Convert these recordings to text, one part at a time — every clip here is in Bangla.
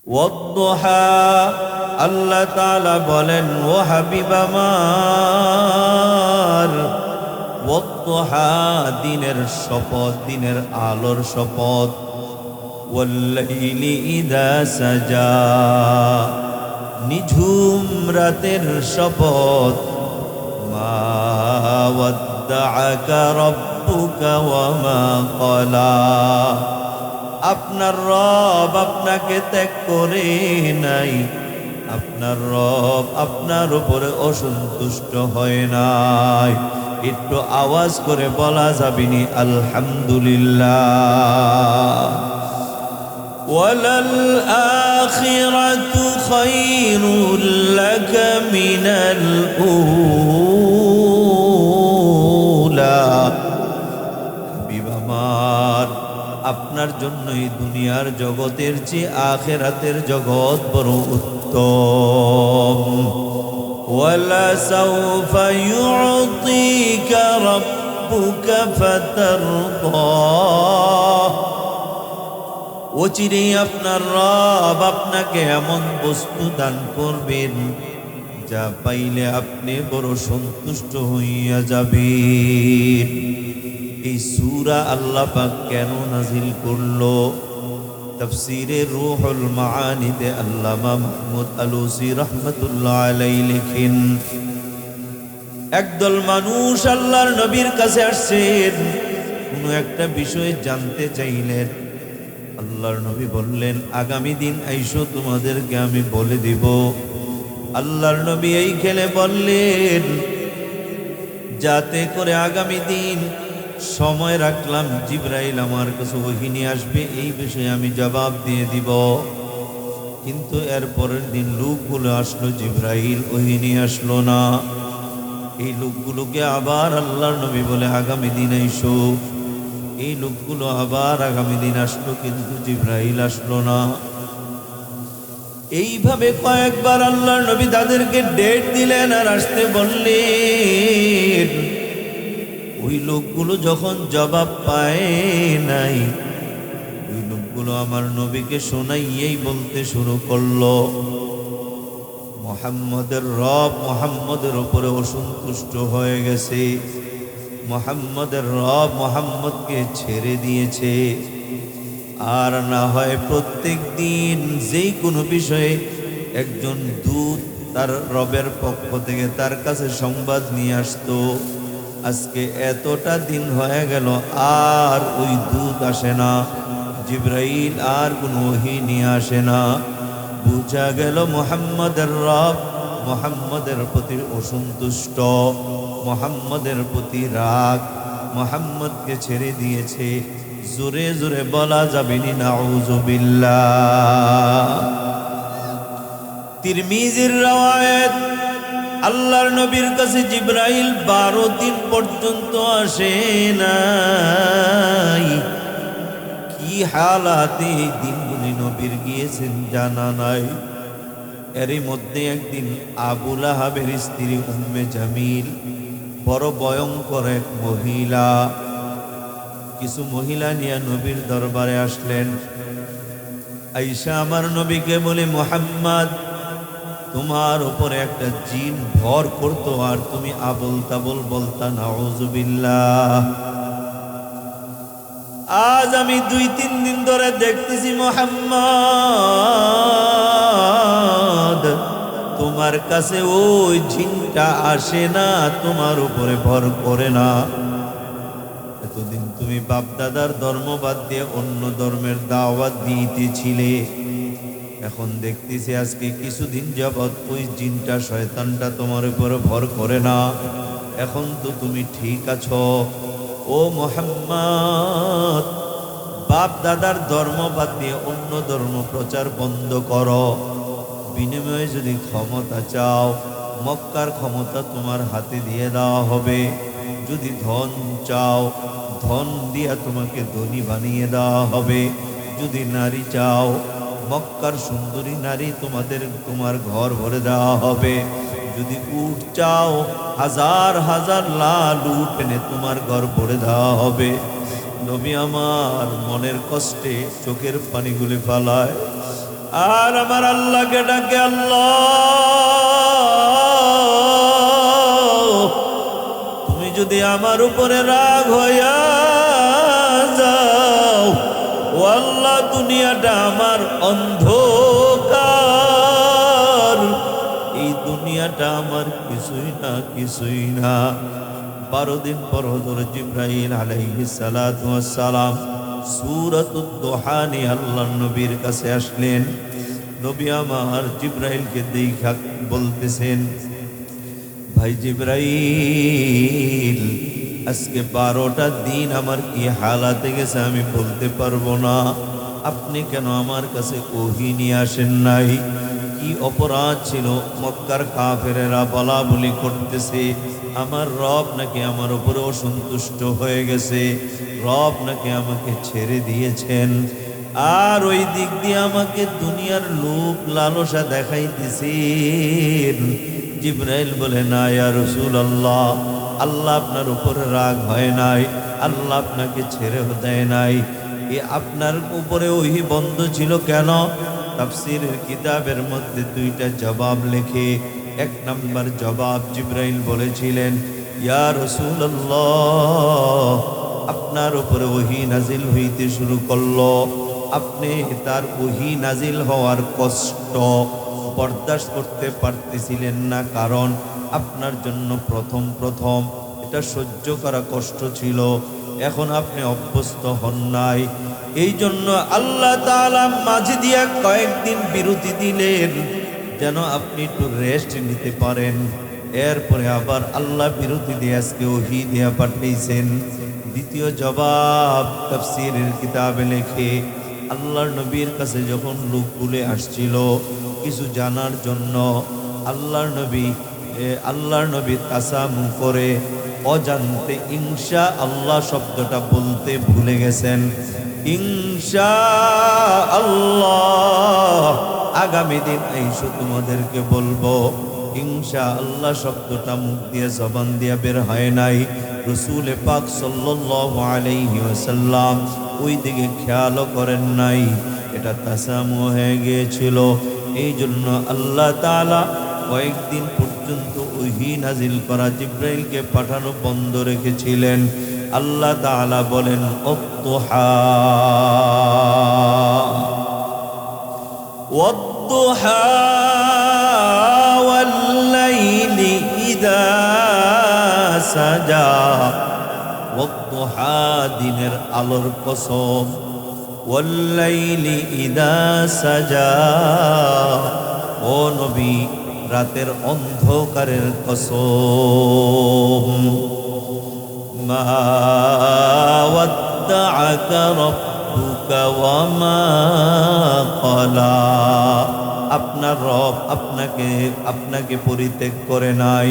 ওয়াদ-দুহা, আল্লাহ তাআলা বলেন, ও হাবিব আমার, ওয়াদ-দুহা, দিনের শপথ, দিনের আলোর শপথ। ওয়াল-লাইলি ইযা সাজা, নিঝুম রাতের শপথ। মা ওয়াদ্দাআকা রাব্বুকা ওয়া মা ক্বালা, আপনার রব আপনাকে ত্যাগ করে নাই, আপনার রব আপনার উপরে অসন্তুষ্ট হয় নাই। একটু আওয়াজ করে বলা যাবেনি আলহামদুলিল্লাহ। ওয়ালাল আখিরাতু খায়রুল লাকা মিনাল উলা, হাবিব আমার, আপনার জন্য এই দুনিয়ার জগতের চেয়ে আখিরাতের জগৎ বড় উত্তম। ওয়ালা সাউফা ইউতিকা রাব্বুকা ফাতারদা, অচিরেই আপনার রব আপনাকে এমন বস্তু দান করবেন যা পাইলে আপনি বড় সন্তুষ্ট হইয়া যাবেন। এই সূরা আল্লাহ পাক কেন নাজিল করলো? তাফসীরে রূহুল মাআনিতে আল্লামা মাহমুদ আলুসি রাহমাতুল্লাহ আলাইহি লিখেন, একদল মানুষ আল্লাহর নবীর কাছে আসছেন, কোনো একটা বিষয় জানতে চাইলেন। আল্লাহর নবী বললেন, আগামী দিন আইসো, তোমাদেরকে আমি বলে দিব। আল্লাহর নবী এই খেলে বললেন, যাতে করে আগামী দিন সময় রাখলাম, জিবরাইল আমার কাছে ওহী নিয়ে আসবে, এই বিষয়ে আমি জবাব দিয়ে দিব। কিন্তু এর পরের দিন লোকগুলো আসলো, জিবরাইল ওহী নিয়ে আসলো না। এই লোকগুলোকে আবার আল্লাহর নবী বলে, আগামী দিন আইসো। এই লোকগুলো আবার আগামী দিন আসলো, কিন্তু জিবরাইল আসলো না। এইভাবে কয়েকবার আল্লাহর নবী তাদেরকে ডেট দিলেন আর আসতে বললেন। ওই লোকগুলো যখন জবাব পায় নাই, ওই লোকগুলো আমার নবীকে শোনাইয়েই বলতে শুরু করলো, মুহাম্মদের রব মুহাম্মদের উপরে অসন্তুষ্ট হয়ে গেছে, মুহাম্মদের রব মুহাম্মদকে ছেড়ে দিয়েছে। আর না হয় প্রত্যেক দিন যেই কোনো বিষয়ে একজন দূত তার রবের পক্ষ থেকে তার কাছে সংবাদ নিয়ে আসতো, আজকে এতটা দিন হয়ে গেল আর ওই দূত আসে না, জিবরাইল আর কোনো ওহী নিয়ে আসে না। বুঝা গেল মুহাম্মদের রব মুহাম্মদের প্রতি অসন্তুষ্ট, মুহাম্মদের প্রতি রাগ, মুহাম্মদকে ছেড়ে দিয়েছে। জোরে জোরে বলা যাবে না নাউযুবিল্লাহ। তিরমিজির রওয়ায়াত, আল্লাহর নবীর কাছে জিবরাইল 12 দিন পর্যন্ত আসে নাই। কি হালাতে এই দিনগুলি নবীর গিয়েছেন জানা নাই। এরই মধ্যে একদিন আবু লাহাবের স্ত্রী উম্মে জামিল, বড় ভয়ঙ্কর এক মহিলা, কিছু মহিলা নিয়ে নবীর দরবারে আসলেন। আয়েশা আমার নবীকে বলে, মুহাম্মদ, তোমার উপরে একটা জিন ভর করতো আর তুমি আবল তাবল বলতা, নাউযুবিল্লাহ। আজ আমি 2-3 দিন ধরে দেখতেছি মুহাম্মদ, তোমার কাছে ওই জিনটা আসে না, তোমার উপরে ভর করে না। এতদিন তুমি বাপ দাদার ধর্ম বাদ দিয়ে অন্য ধর্মের দাওয়াত দিতেছিলে, এখন দেখতেছি আজকে কিছুদিন যাবৎ ওই জিনটা শয়তানটা তোমার উপরে ভর করে না। এখন তো তুমি ঠিক আছো। ও মুহাম্মদ, বাপ দাদার ধর্ম বাদ দিয়ে অন্য ধর্ম প্রচার বন্ধ করো। বিনিময়ে যদি ক্ষমতা চাও, মক্কার ক্ষমতা তোমার হাতে দিয়ে দেওয়া হবে। যদি ধন চাও, ধন দিয়া তোমাকে ধনী বানিয়ে দেওয়া হবে। যদি নারী চাও, মক্কার সুন্দরী নারী তোমার ঘর ভরে দেওয়া হবে। যদি উট চাও, হাজার হাজার লাল উট এনে তোমার ঘর ভরে দেওয়া হবে। নবী আমার মনের কষ্টে চোখের পানিগুলি ফালায় আর আমার আল্লাহকে ডাকে, আল্লাহ তুমি যদি আমার উপরে রাগ হইয়া যাও, ও আল্লাহ দুনিয়াটা আমার অন্ধকার, এই দুনিয়াটা আমার কিছুই না কিছুই না। 12 দিন পর হযরত জিবরাইল আলাইহিস সালাতু ওয়াস সালাম সূরাতুদ দুহা নিয়ে আল্লাহর নবীর কাছে আসলেন। নবী আমার জিবরাইলকে দেখা বলতেছেন, ভাই জিবরাইল, আজকে 12টা দিন আমার কি হালাতে গেছে আমি বলতে পারবো না। আপনি কেন আমার কাছে ওহী নিয়ে আসেন নাই? কি অপরাধ ছিল? মক্কার কাফেরেরা বলা বলি করতেছে আমার রব নাকি আমার উপরে অসন্তুষ্ট হয়ে গেছে, রব নাকি আমাকে ছেড়ে দিয়েছেন। আর ওই দিক দিয়ে আমাকে দুনিয়ার লোভ লালসা দেখাইতেছেন। জিবরাইল বলে, না ইয়া রাসূলুল্লাহ, আল্লাহ আপনার উপরে রাগ হয় নাই, আল্লাহ আপনাকে ছেড়েও দেয় নাই। এ আপনার উপরে ওহী বন্ধ ছিল কেন? তাফসীরের কিতাবের মধ্যে 2টা জবাব লেখে। 1 নম্বর জবাব, জিবরাইল বলেছিলেন, ইয়া রাসূলুল্লাহ, আপনার উপরে ওহী নাজিল হইতে শুরু করলো, আপনি তার ওহী নাজিল হওয়ার কষ্ট বরদাস্ত করতে পারতেছিলেন না, কারণ আপনার জন্য প্রথম এটা সহ্য করা কষ্ট ছিল। এখন আপনি অভ্যস্ত হন নাই, এই জন্য আল্লাহ তাআলা মাঝে দিয়া কয়েকদিন বিরতি দিলেন যেন আপনি একটু রেস্ট নিতে পারেন। এরপরে আবার আল্লাহ বিরতি দিয়ে আজকে ওহী দিয়া পাঠিয়েছেন। দ্বিতীয় জবাব, তাফসীরের কিতাবে লেখে, আল্লাহর নবীর কাছে যখন লোকগুলো আসছিল কিছু জানার জন্য, আল্লাহর নবী কাসামু করে অজান্তে ইনশা আল্লাহ শব্দটা বলতে ভুলে গেছেন। ইনশা আল্লাহ, আগামী দিন এইসব তোমাদেরকে বলবো। ইনশা আল্লাহ শব্দটা মুখ দিয়ে জবান দিয়ে বের হয় নাই। রাসূল পাক সাল্লাল্লাহু আলাইহি ওয়াসাল্লাম ওই দিকে খেয়ালও করেন নাই, এটা তাসামু হয়ে গিয়েছিল। এই জন্য আল্লাহ তাআলা কয়েকদিন পর্যন্ত ওহী নাজিল করা জিবরাইলকে পাঠানো বন্ধ রেখেছিলেন। আল্লাহ তাআলা বলেন, ওয়াদ-দুহা ওয়াদ-দুহা ওয়াল-লাইলি ইযা সাজা, ওয়াদ-দুহা দিনের আলোর কসম, ওয়াল-লাইলি ইযা সাজা, ও নবী রাতের অন্ধকারের কসম। মা ওয়াদ্দাআকা রাব্বুকা ওয়া মা ক্বালা, আপনার রব আপনাকে পরিত্যাগ করে নাই,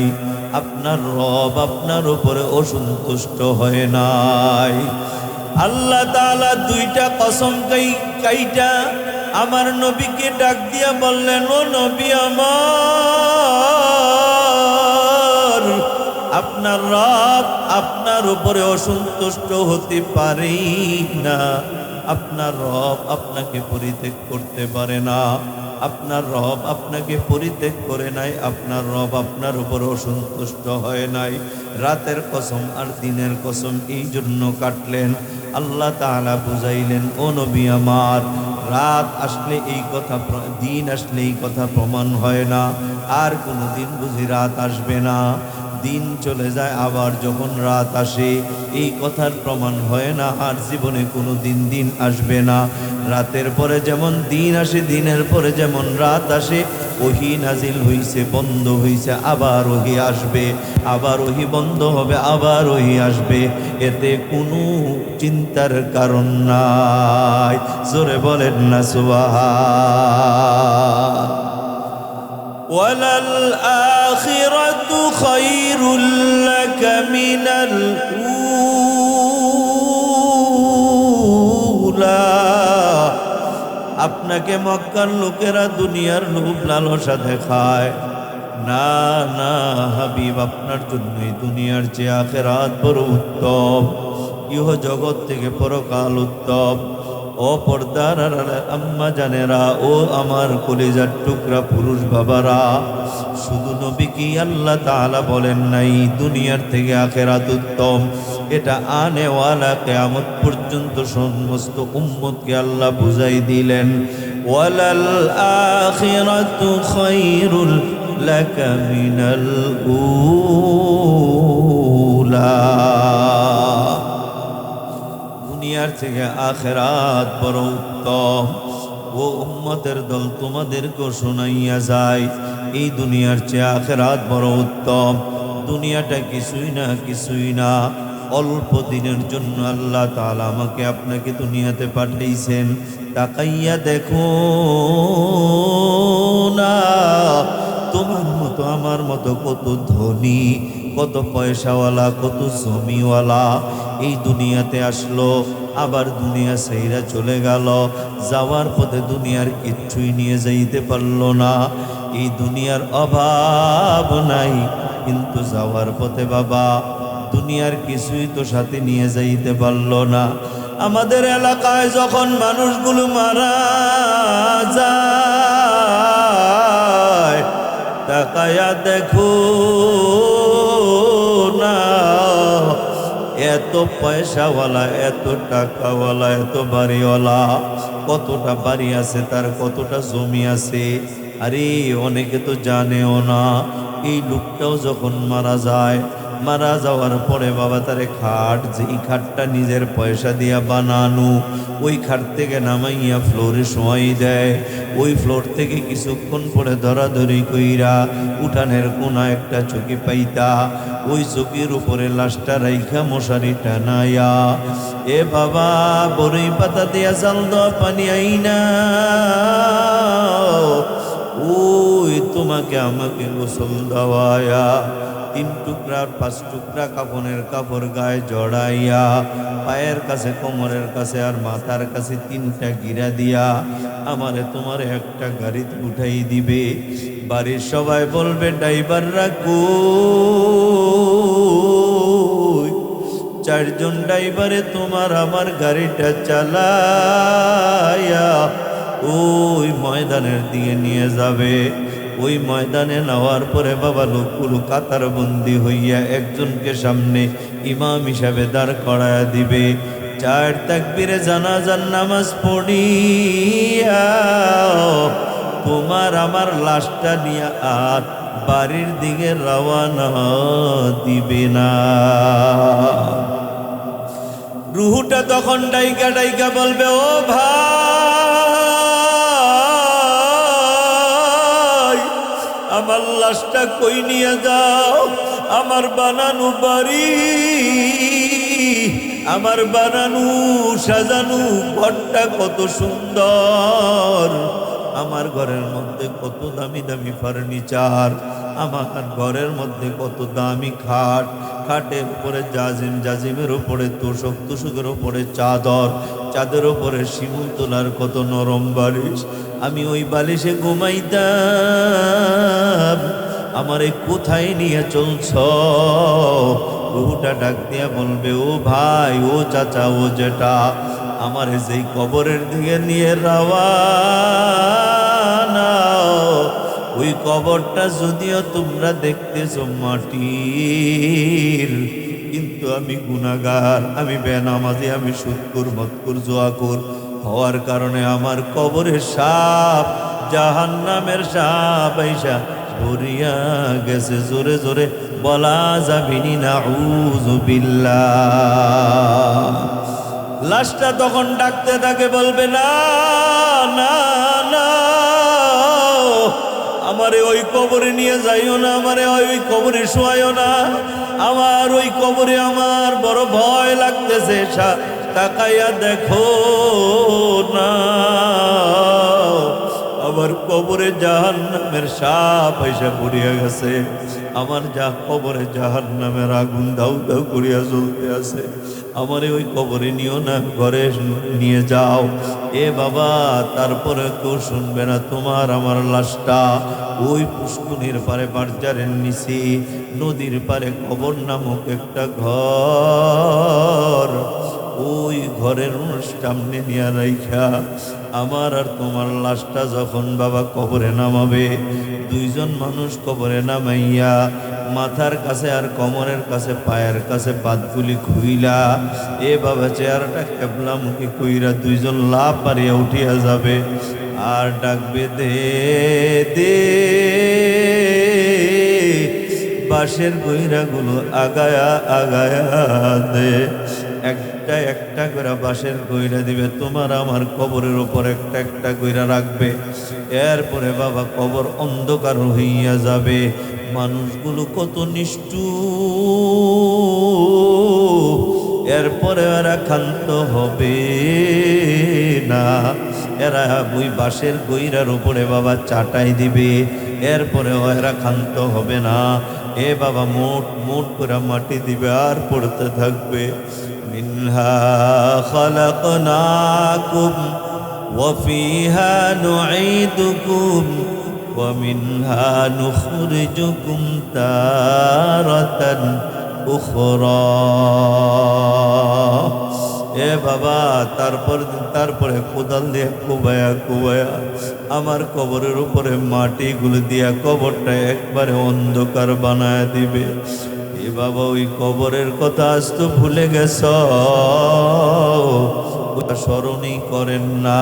আপনার রব আপনার উপরে অসন্তুষ্ট হয় নাই। আল্লাহ তাআলা 2টা কসম কাইটা আমার নবীকে ডাক দিয়া বললেন, ও নবী আমার, আপনার রব আপনার উপরে অসন্তুষ্ট হতে পারে না, আপনার রব আপনাকে পরিত্যাগ করতে পারে না, আপনার রব আপনাকে পরিত্যাগ করে নাই, আপনার রব আপনার উপর অসন্তুষ্ট হয় নাই। রাতের কসম আর দিনের কসম এই জন্য কাটলেন। আল্লাহ তাআলা বুঝাইলেন, ও নবী আমার, রাত আসলে এই কথা, দিন আসলে এই কথা প্রমাণ হয় না, আর কোনো দিন বুঝি রাত আসবে না। দিন চলে যায়, আবার যখন রাত আসে এই কথার প্রমাণ হয় না, আর জীবনে কোনো দিন আসবে না। রাতের পরে যেমন দিন আসে, দিনের পরে যেমন রাত আসে, ওহী নাজিল হইছে, বন্ধ হইছে, আবার ওহী আসবে, আবার ওহী বন্ধ হবে, আবার ওহী আসবে, এতে কোনো চিন্তার কারণ নাই। জোরে বলেন না সুবহান। ওয়ালাল আখিরাতু খায়রুল লাকা মিনাল উলা, আপনাকে মক্কার লোকেরা দুনিয়ার লোভ লালসা দেখায়, না না হাবিব, আপনার জন্যই দুনিয়ার চেয়ে আখিরাত বড় উত্তম, ইহ জগৎ থেকে পরকাল উত্তম। ও পর্দার আম্মা জানেরা, ও আমার কলিজার টুকরা পুরুষ বাবারা, শুধু নবী কি আল্লাহ তাআলা বলেন নাই দুনিয়ার থেকে আখিরাত উত্তম? এটা আনেওয়ালা কিয়ামত পর্যন্ত সমস্ত উম্মতকে আল্লাহ বুঝাই দিলেন, ওয়ালাল আখিরাতু খায়রুল লাকা মিনাল উলা। দুনিয়ার থেকে আখিরাত বড় উত্তম। ও উম্মতের দল, তোমাদেরকেও শোনাইয়া যায়, এই দুনিয়ার চেয়ে আখিরাত বড় উত্তম। দুনিয়াটা কিছুই না, কিছুই না, অল্প দিনের জন্য আল্লাহ তাআলা আমাকে আপনাকে দুনিয়াতে পাঠিয়েছেন। তাকাইয়া দেখো না, তোমার মতো আমার মতো কত ধনী, কত পয়সাওয়ালা, কত জমিওয়ালা এই দুনিয়াতে আসলো, আবার দুনিয়া সেইরা চলে গেল। যাওয়ার পথে দুনিয়ার কিচ্ছুই নিয়ে যাইতে পারলো না। এই দুনিয়ার অভাব নাই, কিন্তু যাওয়ার পথে বাবা দুনিয়ার কিছুই তো সাথে নিয়ে যাইতে পারলো না। আমাদের এলাকায় যখন মানুষগুলো মারা যায়, তাকায়া দেখো না, এত পয়সাওয়ালা, এত টাকাওয়ালা, এত বাড়িওয়ালা, কতটা বাড়ি আছে তার, কতটা জমি আছে। আরে অনেকে তো জানেও না, এই লোকটাও যখন মারা যায়, মারা যাওয়ার পরে বাবা তারে খাট, যেই খাটটা নিজের পয়সা দিয়া বানানো, ওই খাট থেকে নামাইয়া ফ্লোরে শোয়াই দেয়। ওই ফ্লোর থেকে কিছুক্ষণ পরে ধরাধরি কইরা উঠানের কোনা একটা চকি পাইতা, ওই চকির উপরে লাশটা রাইখা মশারি টানাইয়া, এ বাবা বড়ই পাতা দিয়া জাল দেওয়া পানি আইনা, ওই তোমাকে আমাকে গোসল দেওয়ায়া, 3 টুকরা 5 টুকরা কাফনের কাপড় গায়ে জড়াইয়া, পায়ের কাছে, কোমরের কাছে আর মাথার কাছে 3টা গিরা দিয়া আমারে তোমারে একটা গাড়িতে উঠাই দিবে। বাড়ির সবাই বলবে ড্রাইভাররা কই? 4 জন ড্রাইভারে তোমার আমার গাড়িটা চালায়া ওই ময়দানের দিকে নিয়ে যাবে। ওই ময়দানে নেওয়ার পরে বাবা লোকগুলো কাতার বন্দি হইয়া একজনকে সামনে ইমাম হিসাবে দাঁড় করায়া দিবে। 4 তাকবীরে জানাজার নামাজ পড়িয়া তোমার আমার লাশটা নিয়ে আর বাড়ির দিকে রওনা দিবে না। রুহুটা তখন ডাইকা ডাইকা বলবে, ও ভাই, আমার লাশটা কই নিয়ে যাও? আমার বানানো বাড়ি, আমার বানানো সাজানো ঘরটা কত সুন্দর, আমার ঘরের মধ্যে কত দামি দামি ফার্নিচার, আমার ঘরের মধ্যে কত দামি খাট, খাটের উপরে জাজিম, জাজিমের উপরে তোষক, তোষকের উপরে চাদর, চাঁদের উপরে শিমুল তোলার কত নরম বালিশ, আমি ওই বালিশে ঘুমাইতাম। আমারে কোথায় নিয়ে চলছ? রুহুটা ডাক দিয়া বলবে, ও ভাই, ও চাচা, ও যেটা, আমারে যেই কবরের দিকে নিয়ে রওয়ানা, ওই কবরটা যদিও তোমরা দেখতেছ মাটির, কিন্তু আমি গুনাহগার, আমি বেনামাজি, আমি সুদখোর, মদখোর, জুয়াখোর হওয়ার কারণে আমার কবরের সাপ, জাহান্নামের সাপ আইসা ভরিয়া গেছে। জোরে জোরে বলা যাবিনি নাউযু বিল্লাহ। লাশটা তখন ডাকতে থাকে, বলবে, না না না, আমারে ওই কবরে নিয়ে যাইও না, আমারে ওই কবরে শোয়াইও না, আমার ওই কবরে আমার বড় ভয় লাগতেছে। তাকাইয়া দেখো না, আমার কবরে জাহান্নামের সাপ এসে পড়িয়া গেছে, আমার কবরে জাহান্নামের আগুন দাউ দাউ করিয়া জ্বলতে আছে। আমারে ওই কবরে নিও না, ঘরে নিয়ে যাও। এ বাবা, তারপরে কেউ শুনবে না। তোমার আমার লাশটা ওই পুষ্কুনির পারে, বারজারের নিচে নদীর পারে কবর নামক একটা ঘর, ওই ঘরের সামনে নিয়ে রাইখা আমার আর তোমার লাশটা যখন বাবা কবরে নামাবে, দুইজন মানুষ কবরে নামাইয়া মাথার কাছে আর কোমরের কাছে পায়ের কাছে পাতগুলি খুইলা এ বাবা চেহারাটা কেবলামুখী কইরা দুইজন লাভ পারিয়া উঠিয়া যাবে আর ডাকবে দে দে, বাঁশের গইরাগুলো আগায়া আগায়া দে। একটা একটা করে বাঁশের গইরা দিবে, তোমার আমার কবরের উপর একটা একটা গইরা রাখবে। এরপরে বাবা কবর অন্ধকার হইয়া যাবে। মানুষগুলো কত নিষ্ঠুর, এরপরে এরা ক্ষান্ত হবে না। এরা ওই বাঁশের গইরার উপরে বাবা চাটাই দিবে, এরপরে এরা ক্ষান্ত হবে না। এ বাবা মোট মোট করে মাটি দিবে আর পড়তে থাকবে মিনহা খালাকনাকুম ওয়া ফিহা নুঈদুকুম ওয়া মিনহা নুখরিজুকুম তারাতান উখরা। এ বাবা তারপরে কোদাল দিয়ে কুবায়া কুবায়া আমার কবরের উপরে মাটিগুলো দিয়া কবরটা একবারে অন্ধকার বানায় দিবে। এ বাবা ওই কবরের কথা আজ তো ভুলে গেছ, স্মরণই করেন না।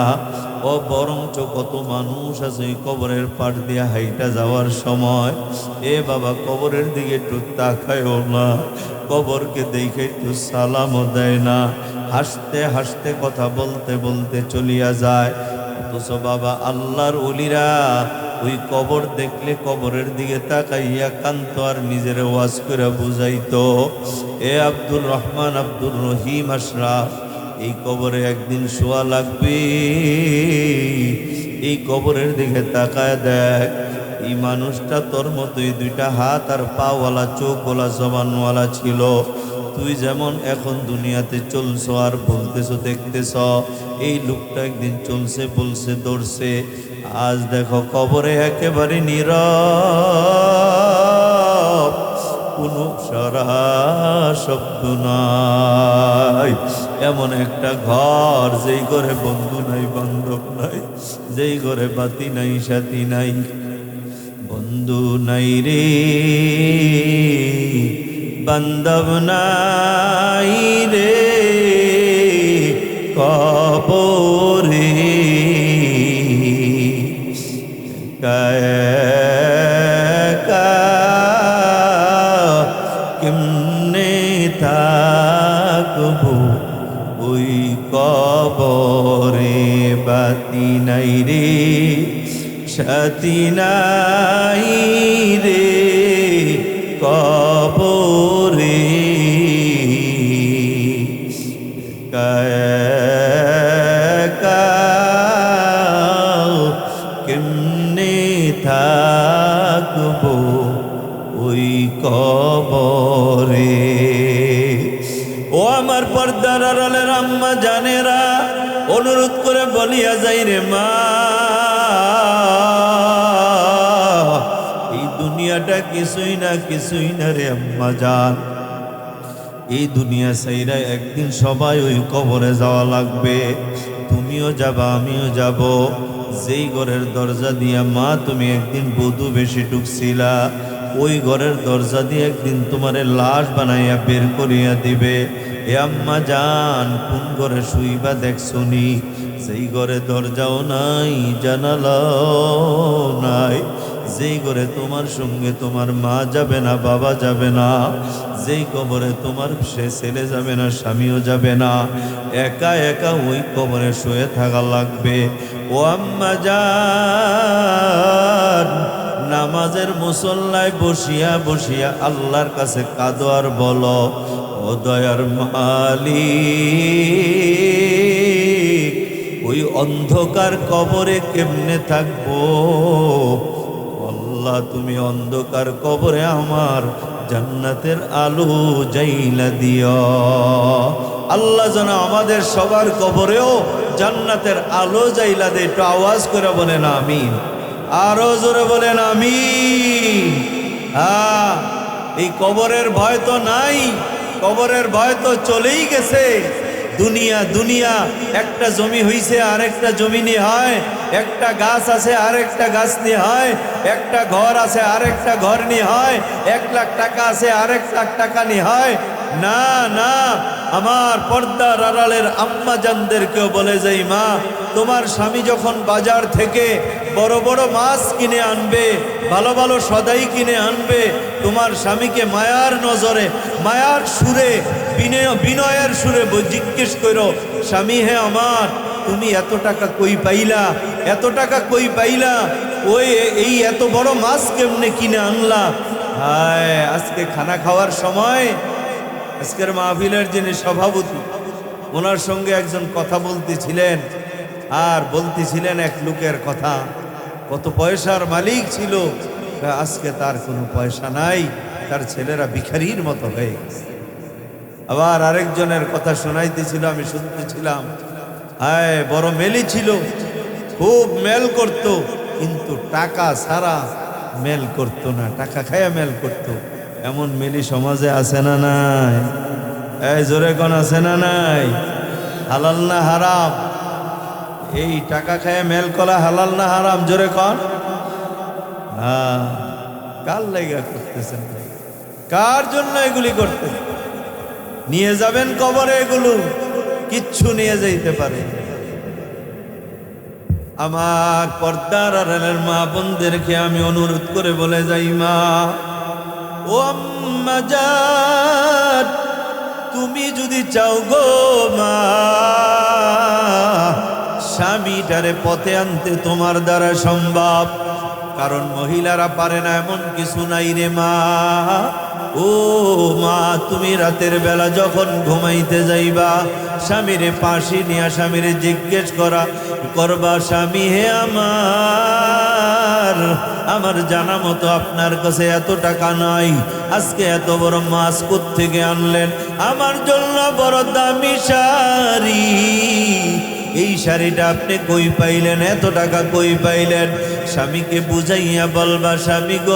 ও বরঞ্চ কত মানুষ আছে ওই কবরের পাড় দিয়া হাইটা যাওয়ার সময় এ বাবা কবরের দিকে একটু তাকায়ও না, কবরকে দেখে একটু সালামও দেয় না, হাসতে হাসতে কথা বলতে বলতে চলিয়া যায়। অথচ বাবা আল্লাহর ওলিরা ওই কবর দেখলে কবরের দিকে তাকাইয়া কান্ত আর নিজের ওয়াজ করে বুঝাইতো। এ আব্দুর রহমান আব্দুর রহিম আশরাফ, এই কবরে একদিন শোয়া লাগবে, এই কবরের দিকে তাকায় দেখ, এই মানুষটা তোর মতোই দুইটা হাত আর পাওয়ালা চোখওয়ালা জবানওয়ালা ছিল। তুই যেমন এখন দুনিয়াতে চলছো আর বলতেছো দেখতেছ, এই লোকটা একদিন চলছে বলছে দৌড়ছে। আজ দেখো কবরে একেবারে নীরব, কোনো সারা শব্দ নাই। এমন একটা ঘর যেই ঘরে বন্ধু নাই বান্ধব নাই, যেই ঘরে বাতি নাই সাথী নাই, বন্ধু নাই রে বান্ধব নাই রে কবরে কেমনে থাকবো ওই কবরে, বাতি নাই রে সাথী নাই রে কবরে কেমনে থাকবো ওই কবরে। ও আমার পর্দার আড়ালের আম্মা জানেরা, অনুরোধ করে বলিয়া যাই রে মা, এই দুনিয়াটা কিছুই না রে আম্মা জান। এই দুনিয়া সাইরা একদিন সবাই ওই কবরে যাওয়া লাগবে। তুমিও যাবা আমিও যাব। যেই ঘরের দরজা দিয়া মা তুমি একদিন বধূ বেশি ঢুকছিলা, ওই ঘরের দরজা দিয়ে একদিন তোমারে লাশ বানাইয়া বের করিয়া দিবে। এ আম্মা জান, কোন ঘরে শুইবা দেখছনি? যেই ঘরে দরজাও নাই জানালাও নাই, যেই ঘরে তোমার সঙ্গে তোমার মা যাবে না বাবা যাবে না, যেই কবরে তোমার সে ছেলে যাবে না স্বামীও যাবে না, একা একা ওই কবরে শুয়ে থাকা লাগবে। ও আম্মা জান, নামাজের মুসল্লায় বসিয়া বসিয়া আল্লাহর কাছে কাঁদো আর বলো, ও দয়ার মালিক, ওই অন্ধকার কবরে কেমনে থাকবো? আল্লাহ তুমি অন্ধকার কবরে আমার জান্নাতের আলো জাইলা দিও। আল্লাহ যেন আমাদের সবার কবরেও জান্নাতের আলো জাইলা দে। একটু আওয়াজ করে বলেন আমিন, আরো জোরে বলেন আমিন। এই কবরের ভয় তো নাই, কবরের ভয় তো চলেই গেছে। দুনিয়া দুনিয়া, একটা জমি হইছে আরেকটা জমি নিয়ে হয়, একটা গাছ আছে আরেকটা গাছ নিয়ে হয়, একটা ঘর আছে আরেকটা ঘর নিয়ে হয়, 1,00,000 টাকা আছে আরেক লাখ টাকা নিয়ে হয়। না না, আমার পর্দার আড়ালের আম্মা জানদেরকেও বলে যাই, মা তোমার স্বামী যখন বাজার থেকে বড় বড় মাছ কিনে আনবে, ভালো ভালো সদাই কিনে আনবে, তোমার স্বামীকে মায়ার নজরে, মায়ার সুরে, বিনয়ের সুরে জিজ্ঞেস করো, স্বামী হে আমার, তুমি এত টাকা কই পাইলা, এত টাকা কই পাইলা, ওই এই এত বড় মাছ কেমনে কিনে আনলা? হায়, আজকে খানা খাওয়ার সময় আজকের মাহফিলের যিনি সভাপতি, ওনার সঙ্গে একজন কথা বলতেছিলেন, আর বলতেছিলেন এক লোকের কথা, কত পয়সার মালিক ছিল, আজকে তার কোনো পয়সা নাই, তার ছেলেরা ভিখারির মতো হয়ে গেছে। আবার আরেকজনের কথা শোনাইতেছিল, আমি শুনতেছিলাম, হায় বড় মেলি ছিল, খুব মেল করত, কিন্তু টাকা ছাড়া মেল করতো না, টাকা খায়া মেল করতো। এমন মেলি সমাজে আছে না নাই? এই জোরে কোন আছে না নাই? হালাল না হারাম? এই টাকা খায়া মেল করা হালাল না হারাম? জোরে কন। হ্যাঁ, কার লাইগা করতেছেন? কার জন্য এগুলি করতে? নিয়ে যাবেন কবরে, এগুলো কিচ্ছু নিয়ে যাইতে পারে। আমার পর্দার আড়ালের মা বোনদেরকে আমি অনুরোধ করে বলে যাই, মা ও আম্মা জান, তুমি যদি চাও গো মা, স্বামীটারে পথে আনতে তোমার দ্বারা সম্ভব, কারণ মহিলারা পারে না এমন কিছু নাই রে মা। ও মা, তুমি রাতের বেলা যখন ঘুমাইতে যাইবা, স্বামীরে পাশে নিয়ে স্বামীরে জিজ্ঞেস করবা, স্বামী হে আমার জানা মতো আপনার কাছে এত টাকা নাই, আজকে এত বড় মাছ কোত্থেকে আনলেন? আমার জন্য বড় দামি শাড়ি, এই শাড়িটা আপনি কই পাইলেন? এত টাকা কই পাইলেন? স্বামীকে বুঝাইয়া বলবা, স্বামী গো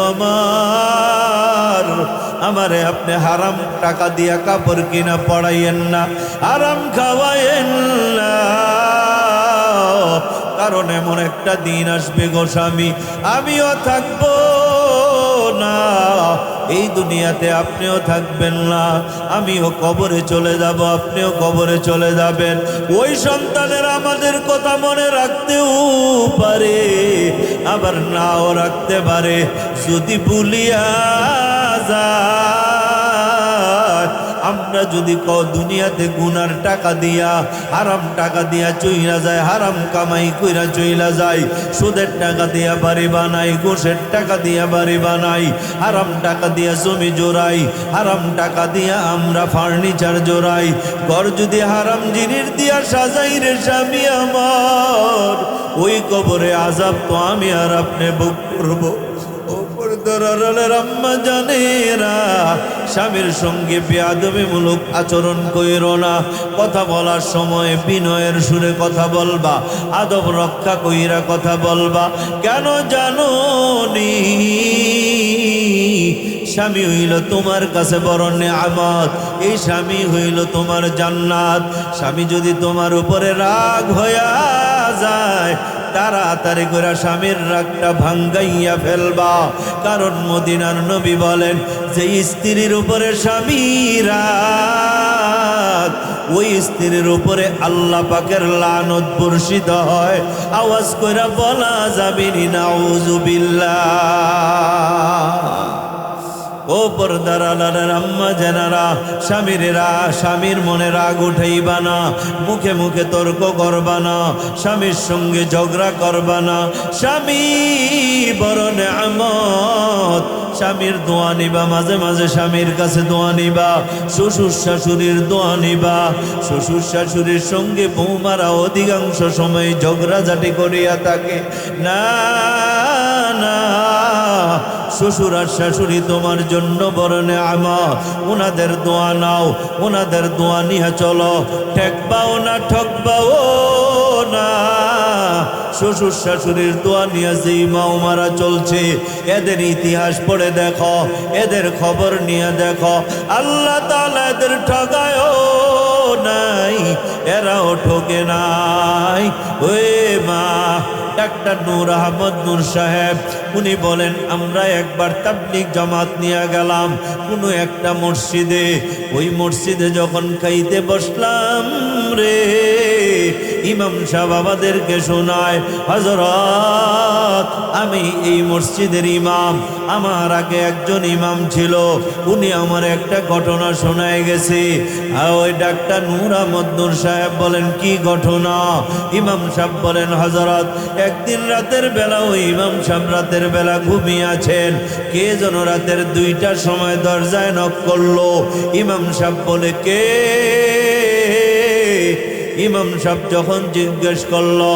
আমারে আপনি হারাম টাকা দিয়া কাপড় কিনা পড়াইয়েন না, হারাম খাওয়াইয়েন না, কারণ এমন একটা দিন আসবে গো স্বামী, আমিও থাকবো না এই দুনিয়াতে, আপনিও থাকবেন না, আমিও কবরে চলে যাব, আপনিও কবরে চলে যাবেন। ওই সন্তানের আমাদের কথা মনে রাখতেও পারে, আবার নাও রাখতে পারে। যদি ভুলিয়া যায়, আমরা যদি দুনিয়াতে গুনার টাকা দিয়া, হারাম টাকা দিয়া চইলা যায়, হারাম কামাই কইরা চইলা যায়, সুদের টাকা দিয়া বাড়ি বানাই, ঘুষের টাকা দিয়া বাড়ি বানাই, হারাম টাকা দিয়া জমি জোড়াই, হারাম টাকা দিয়া আমরা ফার্নিচার জোড়াই, ঘর যদি হারাম জিনিস দিয়া সাজাই রে স্বামী আমার, ওই কবরে আযাব তো আমি আর আপনি ভোগ করবো। আম্মা জানেরা, স্বামীর সঙ্গে বেয়াদবিমূলক আচরণ কইরো না, কথা বলার সময় বিনয়ের সুরে কথা বলবা, আদব রক্ষা কইরা কথা বলবা। কেন জানো নি? স্বামী হইল তোমার কাছে বড় নেয়ামত, এই স্বামী হইল তোমার জান্নাত। স্বামী যদি তোমার উপরে রাগ হইয়া যায়, তাড়াতাড়ি করে স্বামীর রাগটা ভাঙ্গাইয়া ফেলবা, কারণ মদিনার নবী বলেন, যে স্ত্রীর উপরে স্বামীর রাগ, ওই স্ত্রীর উপরে আল্লাহ পাকের লানত বর্ষিত হয়। আওয়াজ কইরা বলা যাবে না নাউযুবিল্লাহ। ও পর্দার আড়ালের আম্মা জানেরা, স্বামীর মনে রাগ উঠাইবা না, মুখে মুখে তর্ক করবা না, স্বামীর সঙ্গে ঝগড়া করবা না। স্বামী বড় নেয়ামত, স্বামীর দোয়া নিবা, মাঝে মাঝে স্বামীর কাছে দোয়া নিবা, শ্বশুর শাশুড়ির দোয়া নিবা। শ্বশুর শাশুড়ির সঙ্গে বৌমারা অধিকাংশ সময় ঝগড়াঝাটি করিয়া থাকে। না না, শ্বশুর আর শাশুড়ি তোমার জন্য বড় নেয়ামত, ওনাদের দোয়া নাও, ওনাদের দোয়া নিয়ে চলো। ঠেকবাও না, ঠকবাও না। শ্বশুর শাশুড়ির দোয়া নিয়ে যেই মারা চলছে, এদের ইতিহাস পড়ে দেখো, এদের খবর নিয়ে দেখো, আল্লাহ তাআলা এদের ঠকায়ও নাই, এরাও ঠকে নাই। ওই মা ডাক্তার নূর আহমদ নূর সাহেব উনি বলেন, আমরা একবার তাবলীগ জামাত নিয়ে গেলাম কোনো একটা মসজিদে। ওই মসজিদে যখন খাইতে বসলাম রে, ইমাম সাহেব আমাদেরকে শোনায়, হযরত আমি এই মসজিদের ইমাম, আমার আগে একজন ইমাম ছিল, উনি আমার একটা ঘটনা শোনায় গেছে। আর ওই ডাক্তার নূর আহমদ নূর সাহেব বলেন, কি ঘটনা? ইমাম সাহেব বলেন, হযরত একদিন রাতের বেলা ওই ইমাম সাহেব রাতের বেলা ঘুমিয়ে আছেন, কে যেন রাতের 2টার সময় দরজায় নক করলো। ইমাম সাহেব বলে, কে? ইমাম সাহেব যখন জিজ্ঞেস করলো,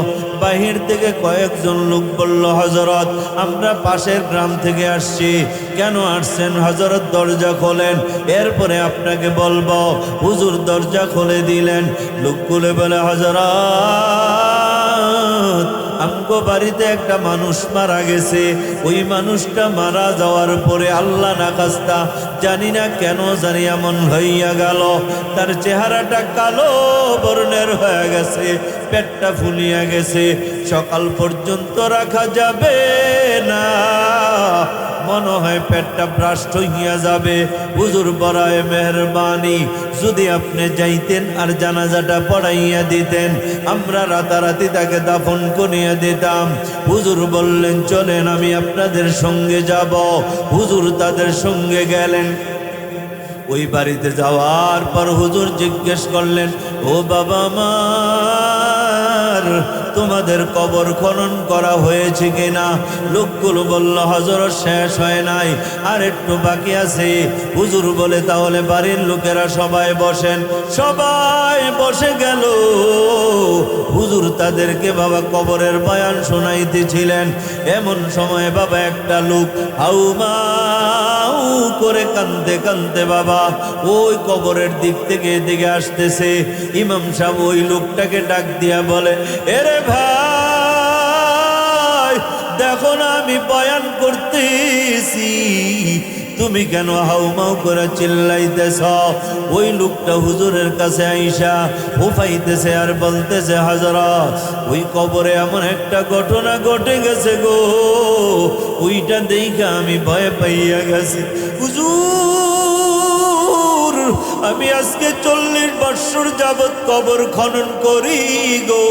বাহির থেকে কয়েকজন লোক বলল, হযরত আমরা পাশের গ্রাম থেকে আসছি। কেন আসছেন হযরত? দরজা খোলেন, এরপরে আপনাকে বলবো। হুজুর দরজা খুলে দিলেন। লোকগুলো বলে, হযরত আমগো বাড়িতে একটা মানুষ মারা গেছে। ওই মানুষটা মারা যাওয়ার পরে আল্লাহ না খাস্তা জানি না কেন জানি এমন হইয়া গেল, তার চেহারাটা কালো বর্ণের হয়ে গেছে, পেটটা ফুলিয়া গেছে, সকাল পর্যন্ত রাখা যাবে না, মনে হয় পেটটা ব্রাস্ট হইয়া যাবে। হুজুর বড়ায় মেহরবানি, যদি আপনি যাইতেন আর জানাজাটা পড়াইয়া দিতেন, আমরা রাতারাতি তাকে দাফন করিয়া দিতাম। হুজুর বললেন, চলেন আমি আপনাদের সঙ্গে যাব। হুজুর তাদের সঙ্গে গেলেন। ওই বাড়িতে যাওয়ার পর হুজুর জিজ্ঞেস করলেন, ও বাবা আমার, তোমাদের কবর খনন করা হয়েছে কিনা? লোকগুলো বলল, হযরত শেষ হয় নাই, আর একটু বাকি আছে। হুজুর বলে, তাহলে বাড়ির লোকেরা সবাই বসেন। সবাই বসে গেল। হুজুর তাদেরকে বাবা কবরের বয়ান শোনাইতেছিলেন। এমন সময় বাবা একটা লোক হাউমাউ করে কাঁদতে কাঁদতে বাবা ওই কবরের দিক থেকে এদিকে আসতেছে। ইমাম সাহেব ওই লোকটাকে ডাক দিয়া বলে, এরে ভাই, দেখো না আমি বয়ান করতেছি, তুমি কেন হাউমাউ করে চিল্লাইতেছ? ওই লোকটা হুজুরের কাছে আইসা উফাইতেছে আর বলতেছে, হযরত ওই কবরে এমন একটা ঘটনা ঘটে গেছে গো, ওইটা দেখে আমি ভয় পাইয়া গেছি। হুজুর আমি আজকে 40 বৎসর যাবৎ কবর খনন করি গো,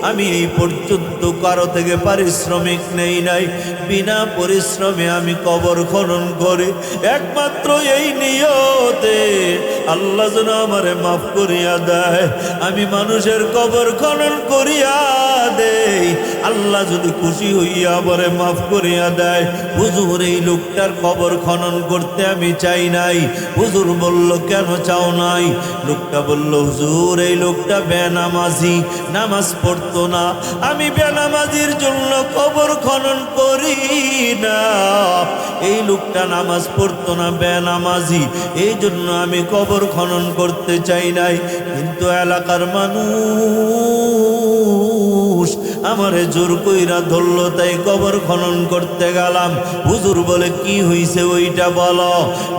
আমি এই পর্যন্ত কারো থেকে পারিশ্রমিক নেই নাই, বিনা পরিশ্রমে আমি কবর খনন করি, একমাত্র এই নিয়তে আল্লাহ যেন আমারে মাফ করিয়া দেয়। আমি মানুষের কবর খনন করিয়া দেই, আল্লাহ যদি খুশি হইয়া আমারে মাফ করিয়া দেয়। হুজুর এই লোকটার কবর খনন করতে আমি চাই নাই। হুজুর বলল, কেন চাও নাই? লোকটা বলল, হুজুর এই লোকটা বেনামাজি, নামাজ পড়তো না, আমি বেনামাজির জন্য কবর খনন করি না। এই লোকটা নামাজ পড়তো না, বেনামাজি, এই জন্য আমি কবর খনন করতে চাই নাই। কিন্তু এলাকার মানুষ আমারে জোর কইরা ধরলো, তাই কবর খনন করতে গেলাম। হুজুর বলে, কি হইছে ওইটা বলো।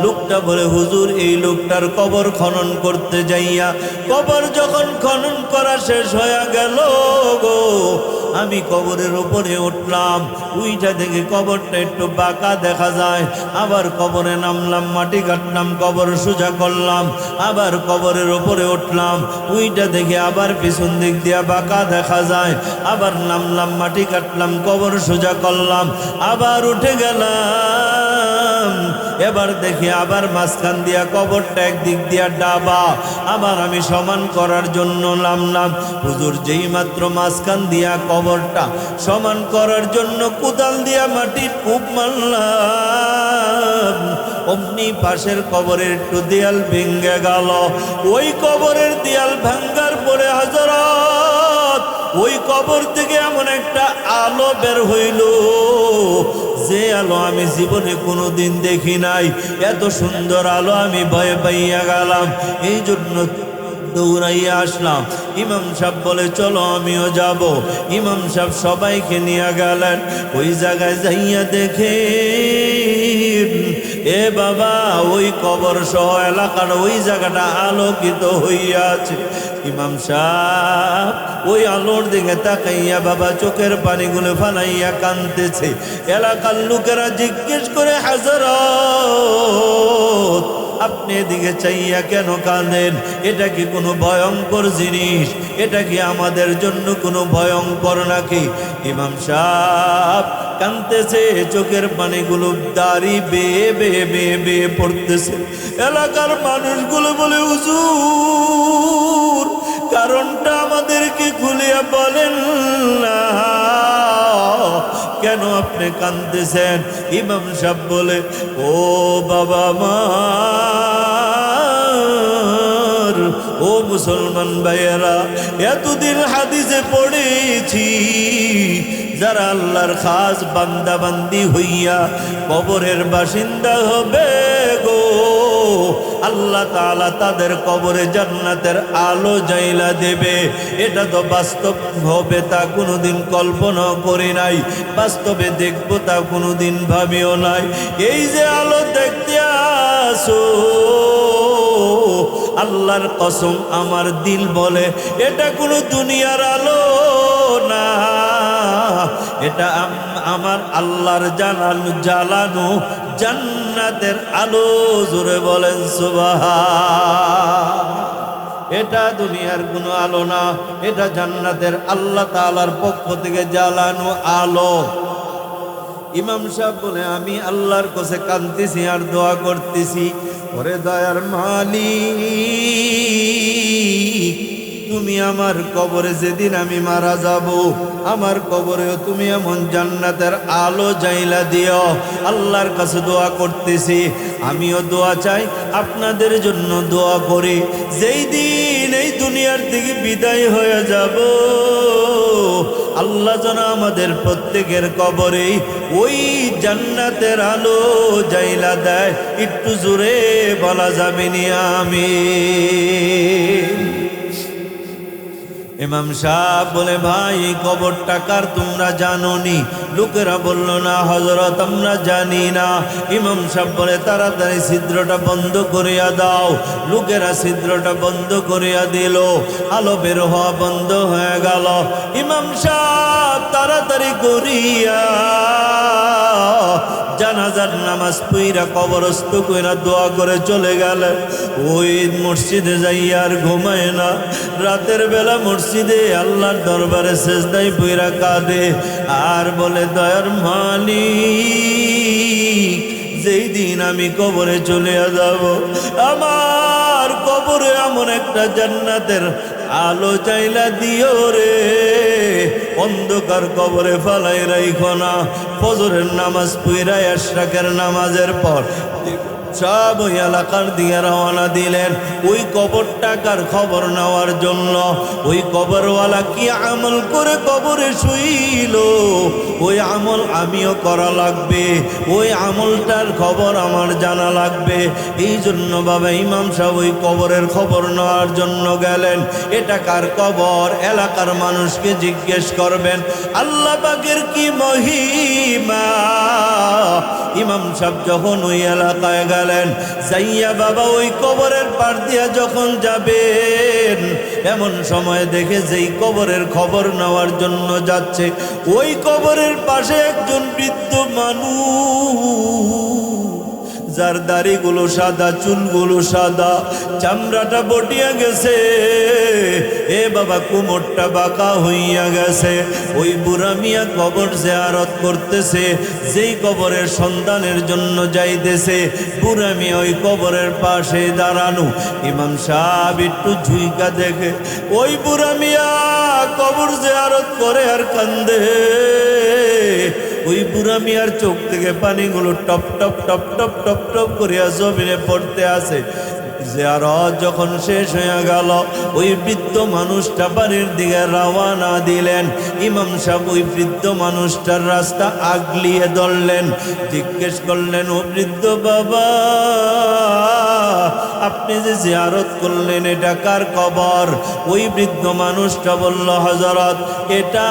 লোকটা বলে, হুজুর এই লোকটার কবর খনন করতে যাইয়া কবর যখন খনন করা শেষ হয়ে গেল গো, আমি কবরের উপরে উঠলাম, উইটা থেকে কবরটা একটু বাঁকা দেখা যায়, আবার কবরে নামলাম, মাটি কাটলাম, কবর সোজা করলাম, আবার কবরের উপরে উঠলাম, উইটা দেখে আবার পিছন দিক দিয়ে বাঁকা দেখা যায়, আবার নামলাম, মাটি কাটলাম, কবর সোজা করলাম, আবার উঠে গেলাম, এবার দেখি আবার মাঝখান দিয়া কবরটা একদিক দিয়া ডাবা, আবার আমি সমান করার জন্য নামলাম। হুজুর যেই মাত্র মাঝখান দিয়া কবরটা সমান করার জন্য কোদাল দিয়া মাটি কূপ মারলাম, অমনি পাশের কবরের একটু দেয়াল ভেঙে গেল। ওই কবরের দেয়াল ভাঙ্গার পরে হযরত ওই কবর থেকে এমন একটা আলো বের হইল, যে আলো আমি জীবনে কোনোদিন দেখি নাই। এত সুন্দর আলো, আমি ভয় পাইয়া গেলাম, এই জন্য দৌড়াইয়া আসলাম। ইমাম সাহেব বলে, চলো আমিও যাব। ইমাম সাহেব সবাইকে নিয়ে গেলেন। ওই জায়গায় যাইয়া দেখে এ বাবা ওই কবর সহ এলাকার ওই জায়গাটা আলোকিত হইয়া আছে। ইমাম সাহেব ওই আলোর দিকে তাকাইয়া বাবা চোখের পানিগুলো ফালাইয়া কাঁদতেছে। এলাকার লোকেরা জিজ্ঞেস করে, হযরত আপনি এদিকে চাইয়া কেন কাঁদেন? এটা কি কোনো ভয়ঙ্কর জিনিস? এটা কি আমাদের জন্য কোনো ভয়ঙ্কর নাকি? ইমাম সাহেব কাঁদতেছে, চোখের পানিগুলো দাড়ি বেয়ে বেয়ে বেয়ে বেয়ে পড়তেছে। এলাকার মানুষগুলো বলে, হুজুর কারণটা আমাদেরকে খুলিয়া বলেন না, কেন আপনি কাঁদতেছেন? ইমাম সাহেব বলে, ও বাবা আমার, ও মুসলমান ভাইয়েরা, এতদিন হাদিসে পড়েছি যারা আল্লাহর খাস বান্দা বান্দি হইয়া কবরের বাসিন্দা হবে গো, আল্লাহ তাআলা তাদের কবরে জান্নাতের আলো জ্বালা দেবে। এটা তো বাস্তব হবে তা কোনোদিন কল্পনা করি নাই, বাস্তবে দেখবো তা কোনোদিন ভাবিও নাই। এই যে আলো দেখতে আসো, আল্লাহর কসম আমার দিল বলে এটা কোনো দুনিয়ার আলো না, এটা আমার আল্লাহর জ্বালানো জান্নাতের আলো। জোরে বলেন সুবহান। এটা দুনিয়ার কোনো আলো না, এটা জান্নাতের আল্লাহ তাআলার পক্ষ থেকে জ্বালানো আলো। ইমাম সাহেব বলে, আমি আল্লাহর কাছে কাঁদতেছি আর দোয়া করতেছি, ওরে দয়ার মালিক, তুমি আমার কবরে যেদিন আমি মারা যাব, আমার কবরেও তুমি এমন জান্নাতের আলো জ্বালা দিও। আল্লাহর কাছে দোয়া করতেছি, আমিও দোয়া চাই, আপনাদের জন্য দোয়া করি, যেই দিন এই দুনিয়ার থেকে বিদায় হয়ে যাব, আল্লাহ যেন আমাদের প্রত্যেকের কবরে ওই জান্নাতের আলো জ্বালা দেয়। একটু জোরে বলা যাবে নি আমিন। ইমাম সাহেব বলে, ভাই কবরটা কার তোমরা জানো নি? লোকেরা বলল, না হযরত আমরা জানি না। ইমাম সাহেব বলে, তাড়াতাড়ি ছিদ্রটা বন্ধ করিয়া দাও। লোকেরা ছিদ্রটা বন্ধ করিয়া দিল, আলো বের হওয়া বন্ধ হয়ে গেল। ইমাম সাহেব তাড়াতাড়ি করিয়া জানাজার নামাজ পইরা কবরস্থ কইরা দোয়া করে চলে গেলেন। ওই মসজিদে যাইয়া আর ঘুমায় না, রাতের বেলা মসজিদে আল্লাহর দরবারে সেজদায় পইরা কাঁদে আর বলে, দয়ার মালিক, যেই দিন আমি কবরে চলে যাব, আমার কবরে এমন একটা জান্নাতের আলো চাইলা দিও রে, অন্ধকার কবরে ফালাই রাইখো না। ফজরের নামাজ পইরা ইশরাকের নামাজের পর সব ওই এলাকার দিয়ে রওনা দিলেন ওই কবরটাকার খবর নেওয়ার জন্য। ওই কবরওয়ালা কি আমল করে কবরে শুইল, ওই আমল আমিও করা লাগবে, ওই আমলটার খবর আমার জানা লাগবে। এই জন্য বাবা ইমাম সাহেব ওই কবরের খবর নেওয়ার জন্য গেলেন। এটা কার কবর? এলাকার মানুষকে জিজ্ঞেস করবেন। আল্লাহ পাকের কি মহিমা! ইমাম সাহেব যখন ওই এলাকায় গেলেন, যাইয়া বাবা ওই কবরের পার দিয়া যখন যাবেন, এমন সময় দেখে যেই কবরের খবর নেওয়ার জন্য যাচ্ছে, ওই কবরের পাশে একজন বৃদ্ধ মানুষ, যার দাড়িগুলো সাদা, চুলগুলো সাদা, চামড়াটা বটিয়া গেছে, এ বাবা কোমরটা বাঁকা হইয়া গেছে। ওই বুড়া মিয়া কবর জিয়ারত করতেছে, যেই কবরের সন্তানের জন্য যাইতেছে, বুড়া মিয়া ওই কবরের পাশে দাঁড়ানো। ইমাম সাহেব একটু ঝুইকা দেখে ওই বুড়া মিয়া কবর জিয়ারত করে আর কান্দে। ওই বুড়া মিয়ার চোখ থেকে পানিগুলো top top top top top top করিয়া জমিনে পড়তে আসে। জিয়ারত যখন শেষ হয়ে গেল, ওই বৃদ্ধ মানুষটা বাড়ির দিকে রওনা দিলেন। ইমাম সাহেব ওই বৃদ্ধ মানুষটার রাস্তা আগলিয়ে ধরলেন, জিজ্ঞেস করলেন, ও বৃদ্ধ বাবা, আপনি যে জিয়ারত করলেন এটা কার কবর? ওই বৃদ্ধ মানুষটা বলল, হযরত, এটা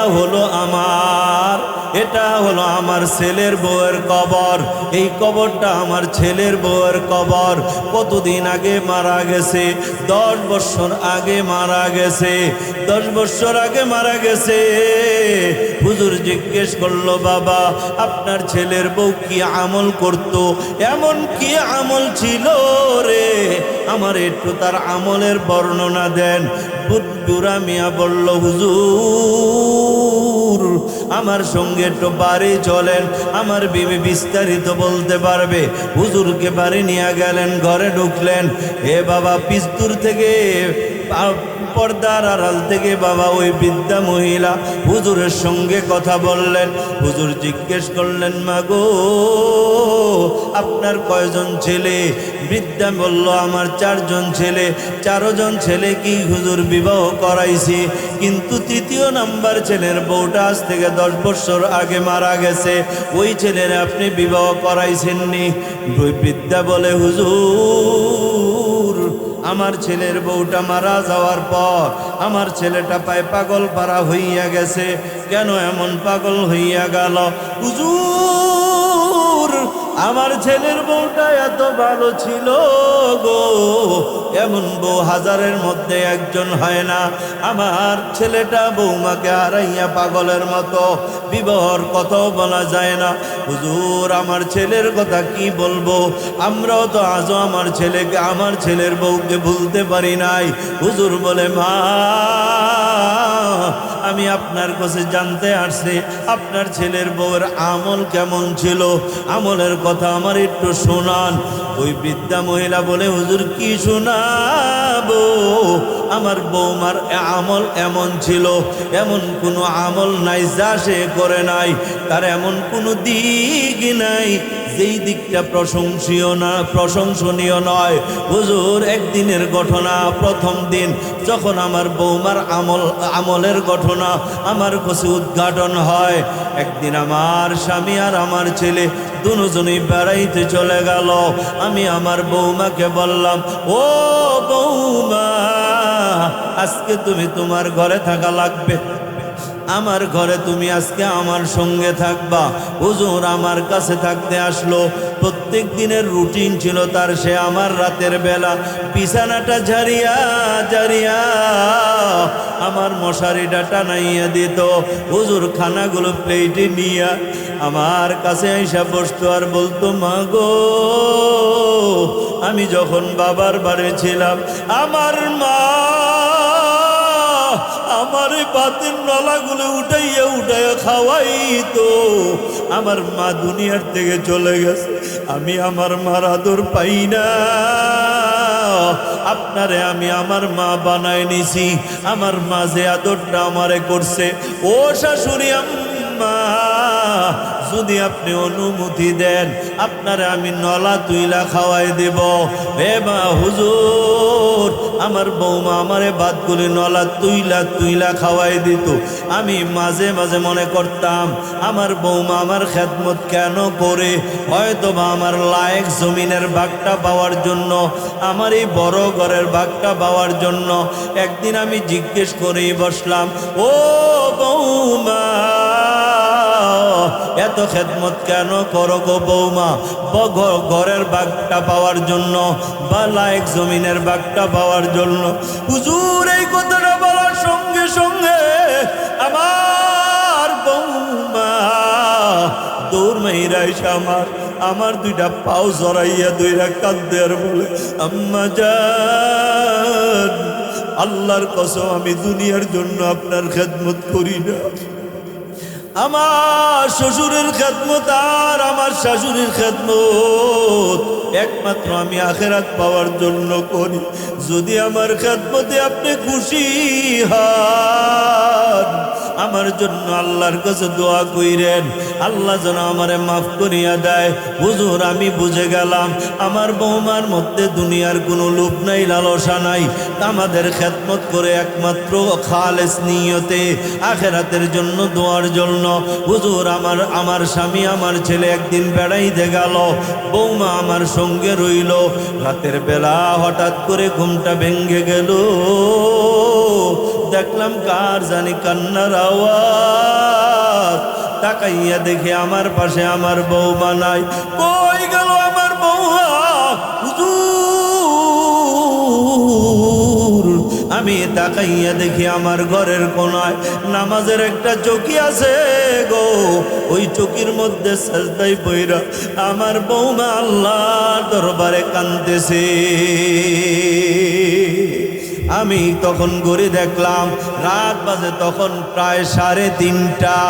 হলো আমার ছেলের বউয়ের কবর। এই কবরটা আমার ছেলের বউয়ের কবর। কতদিন আগে মারা গেছে? 10 বছর আগে মারা গেছে। 10 বছর আগে মারা গেছে। হুজুর জিজ্ঞেস করলো, বাবা, আপনার ছেলের বউ কি আমল করত? এমন কি আমল ছিল রে? আমার একটু তার আমলের বর্ণনা দেন। বুড়া মিয়া বলল, হুজুর, আমার সঙ্গে একটু বাড়ি চলেন, আমার বিবি বিস্তারিত বলতে পারবে। হুজুরকে বাড়ি নিয়ে গেলেন, ঘরে ঢুকলেন। হে বাবা, পিস্তুর থেকে পর্দার আড়াল থেকে বাবা ওই বৃদ্ধা মহিলা হুজুরের সঙ্গে কথা বললেন। হুজুর জিজ্ঞেস করলেন, মাগো, আপনার কয়জন ছেলে? বৃদ্ধা বলল, আমার 4 জন ছেলে। 4 জন ছেলে কি হুজুর বিবাহ করাইছি, কিন্তু 3য় নাম্বার ছেলের বউটা আজ থেকে 10 বছর আগে মারা গেছে। ওই ছেলের আপনি বিবাহ করাইছেননি? ওই বৃদ্ধা বলে, হুজুর, আমার ছেলের বউটা মারা যাওয়ার পর আমার ছেলেটা পায় পাগল পারা হইয়া গেছে। কেন এমন পাগল হইয়া গেল? হুজুর, আমার ছেলের বউটা এত ভালো ছিল গো, এমন বউ হাজারের মধ্যে একজন হয় না। আমার ছেলেটা বৌমাকে হারাইয়া পাগলের মতো, বিবাহর কথাও বলা যায় না। হুজুর, আমার ছেলের কথা কি বলবো? আমরাও তো আজও আমার ছেলের বউকে ভুলতে পারি নাই। হুজুর বলে, মা, আমি আপনার কাছে জানতে আসছি আপনার ছেলের বউয়ের আমল কেমন ছিল, আমলের কথা আমার একটু শোনান। ওই বৃদ্ধা মহিলা বলে, হুজুর, কি শোনাবো? আমার বৌমার আমল এমন ছিল, এমন কোনো আমল নাই যা সে করে নাই। তার এমন কোনো দিক নাই যেই দিকটা প্রশংসনীয় নয়। হুজুর, একদিনের ঘটনা। প্রথম দিন যখন আমার বৌমার আমলের ঘটনা আমার কাছে উদ্ঘাটন হয়, একদিন আমার স্বামী আর আমার ছেলে দুজনেই বেড়াইতে চলে গেল। আমি আমার বৌমাকে বললাম, ও বৌমা, আজকে তুমি তোমার ঘরে থাকা লাগবে, আমার ঘরে তুমি আজকে আমার সঙ্গে থাকবা। হুজুর আমার কাছে থাকতে আসলো। প্রত্যেক দিনের রুটিন ছিল তার, সে আমার রাতের বেলা বিছানাটা ঝাড়িয়া আমার মশারিটা টানাইয়া দিত। হুজুর খানাগুলো প্লেটে নিয়া আমার কাছে আইসা বসতো আর বলতো, মা গো, আমি যখন বাবার বাড়ি ছিলাম আমার মা আমার ভাতের নলাগুলো উঠাইয়া খাওয়াইতো। আমার মা দুনিয়ার থেকে চলে গেছে, আমি আমার মার আদর পাই না। আপনারে আমি আমার মা বানায় নিছি। আমার মা যে আদরটা আমারে করছে, ও শাশুড়ি আম্মা, যদি আপনি অনুমতি দেন আপনারে আমি নলা তুইলা খাওয়াই দেব। হে মা, হুজুর, আমার বৌমা আমারে ভাতগুলি নলা তুইলা খাওয়াই দিত। আমি মাঝে মাঝে মনে করতাম আমার বৌমা আমার খেদমত কেন করে? হয়তো বা আমার লায়েক জমিনের ভাগটা পাওয়ার জন্য, আমার এই বড় ঘরের ভাগটা পাওয়ার জন্য। একদিন আমি জিজ্ঞেস করেই বসলাম, ও বৌমা, এত খেদমত কেন করো গো বৌমা? ঘরের ভাগটা পাওয়ার জন্য বা লায়েক জমিনের ভাগটা পাওয়ার জন্য। হুজুর এই কথাটা বলার সঙ্গে সঙ্গে আমার বৌমা দৌড় মাইরা এসে আমার 2টা পাও জড়াইয়া 2টা কাঁদে আর বলে, আম্মা জান, আল্লাহর কসম আমি দুনিয়ার জন্য আপনার খেদমত করি না। আমার শ্বশুরের খেদমত আর আমার শাশুড়ির খেদমত একমাত্র আমি আখিরাত পাওয়ার জন্য করি। যদি আমার খেদমতে আপনি খুশি হন, আমার জন্য আল্লাহর কাছে দোয়া কইরেন, আল্লাহ যেন আমারে মাফ করিয়া দেয়। হুজুর আমি বুঝে গেলাম আমার বৌমার মধ্যে দুনিয়ার কোনো লোভ নাই, লালসা নাই, আমাদের খেদমত করে একমাত্র খালেস নিয়তে আখেরাতের জন্য দোয়ার জন্য। হুজুর আমার স্বামী আমার ছেলে একদিন বেড়াইতে গেল, বৌমা আমার সঙ্গে রইল। রাতের বেলা হঠাৎ করে ঘুমটা ভেঙ্গে গেল, দেখলাম কার জানি কান্নার আওয়াজ। তাকাইয়া দেখে আমার পাশে আমার বৌমা নাই। কই গেল আমার বৌমা? হুজুর আমি তাকাইয়া দেখি আমার ঘরের কোনায় নামাজের একটা চৌকি আছে গো, ওই চৌকির মধ্যে সাজদায় পইরা আমার বৌমা আল্লাহর দরবারে কাঁদতেছে। আমি তখন ঘুরে দেখলাম রাত বাজে তখন প্রায় 3:30।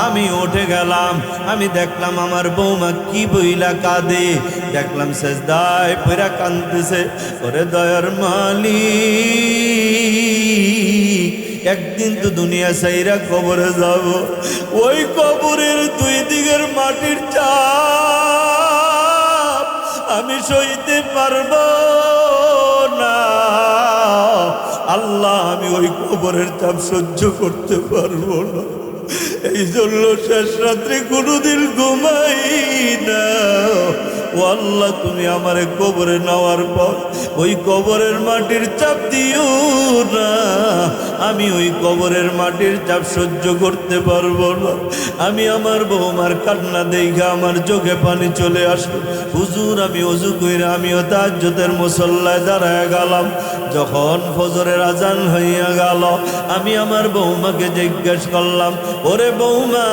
আমি উঠে গেলাম, আমি দেখলাম আমার বৌমা কি বইলা কাঁদে, দেখলাম সেজদায় পইরা কাঁদতেছে। ওরে দয়ার মালিক, একদিন তো দুনিয়া সাইরা কবরে যাব, ওই কবরের দুই দিকের মাটির চাপ আমি সইতে পারবো না। আল্লাহ আমি ওই কবরের চাপ সহ্য করতে পারবো না, এই জন্য শেষ রাত্রে কোনোদিন ঘুমাই না। ও আল্লাহ তুমি আমার কবরে নেওয়ার পর ওই কবরের মাটির চাপ দিও না, আমি ওই কবরের মাটির চাপ সহ্য করতে পারবো না। আমি আমার বৌমার কান্না দেখে আমার চোখে পানি চলে আসলো। হুজুর আমি ওযু কইরা আমিও তাহাজ্জুদের মুসল্লায় দাঁড়ায় গেলাম। যখন ফজরের আজান হইয়া গেল, আমি আমার বৌমাকে জিজ্ঞেস করলাম, ওরে বৌমা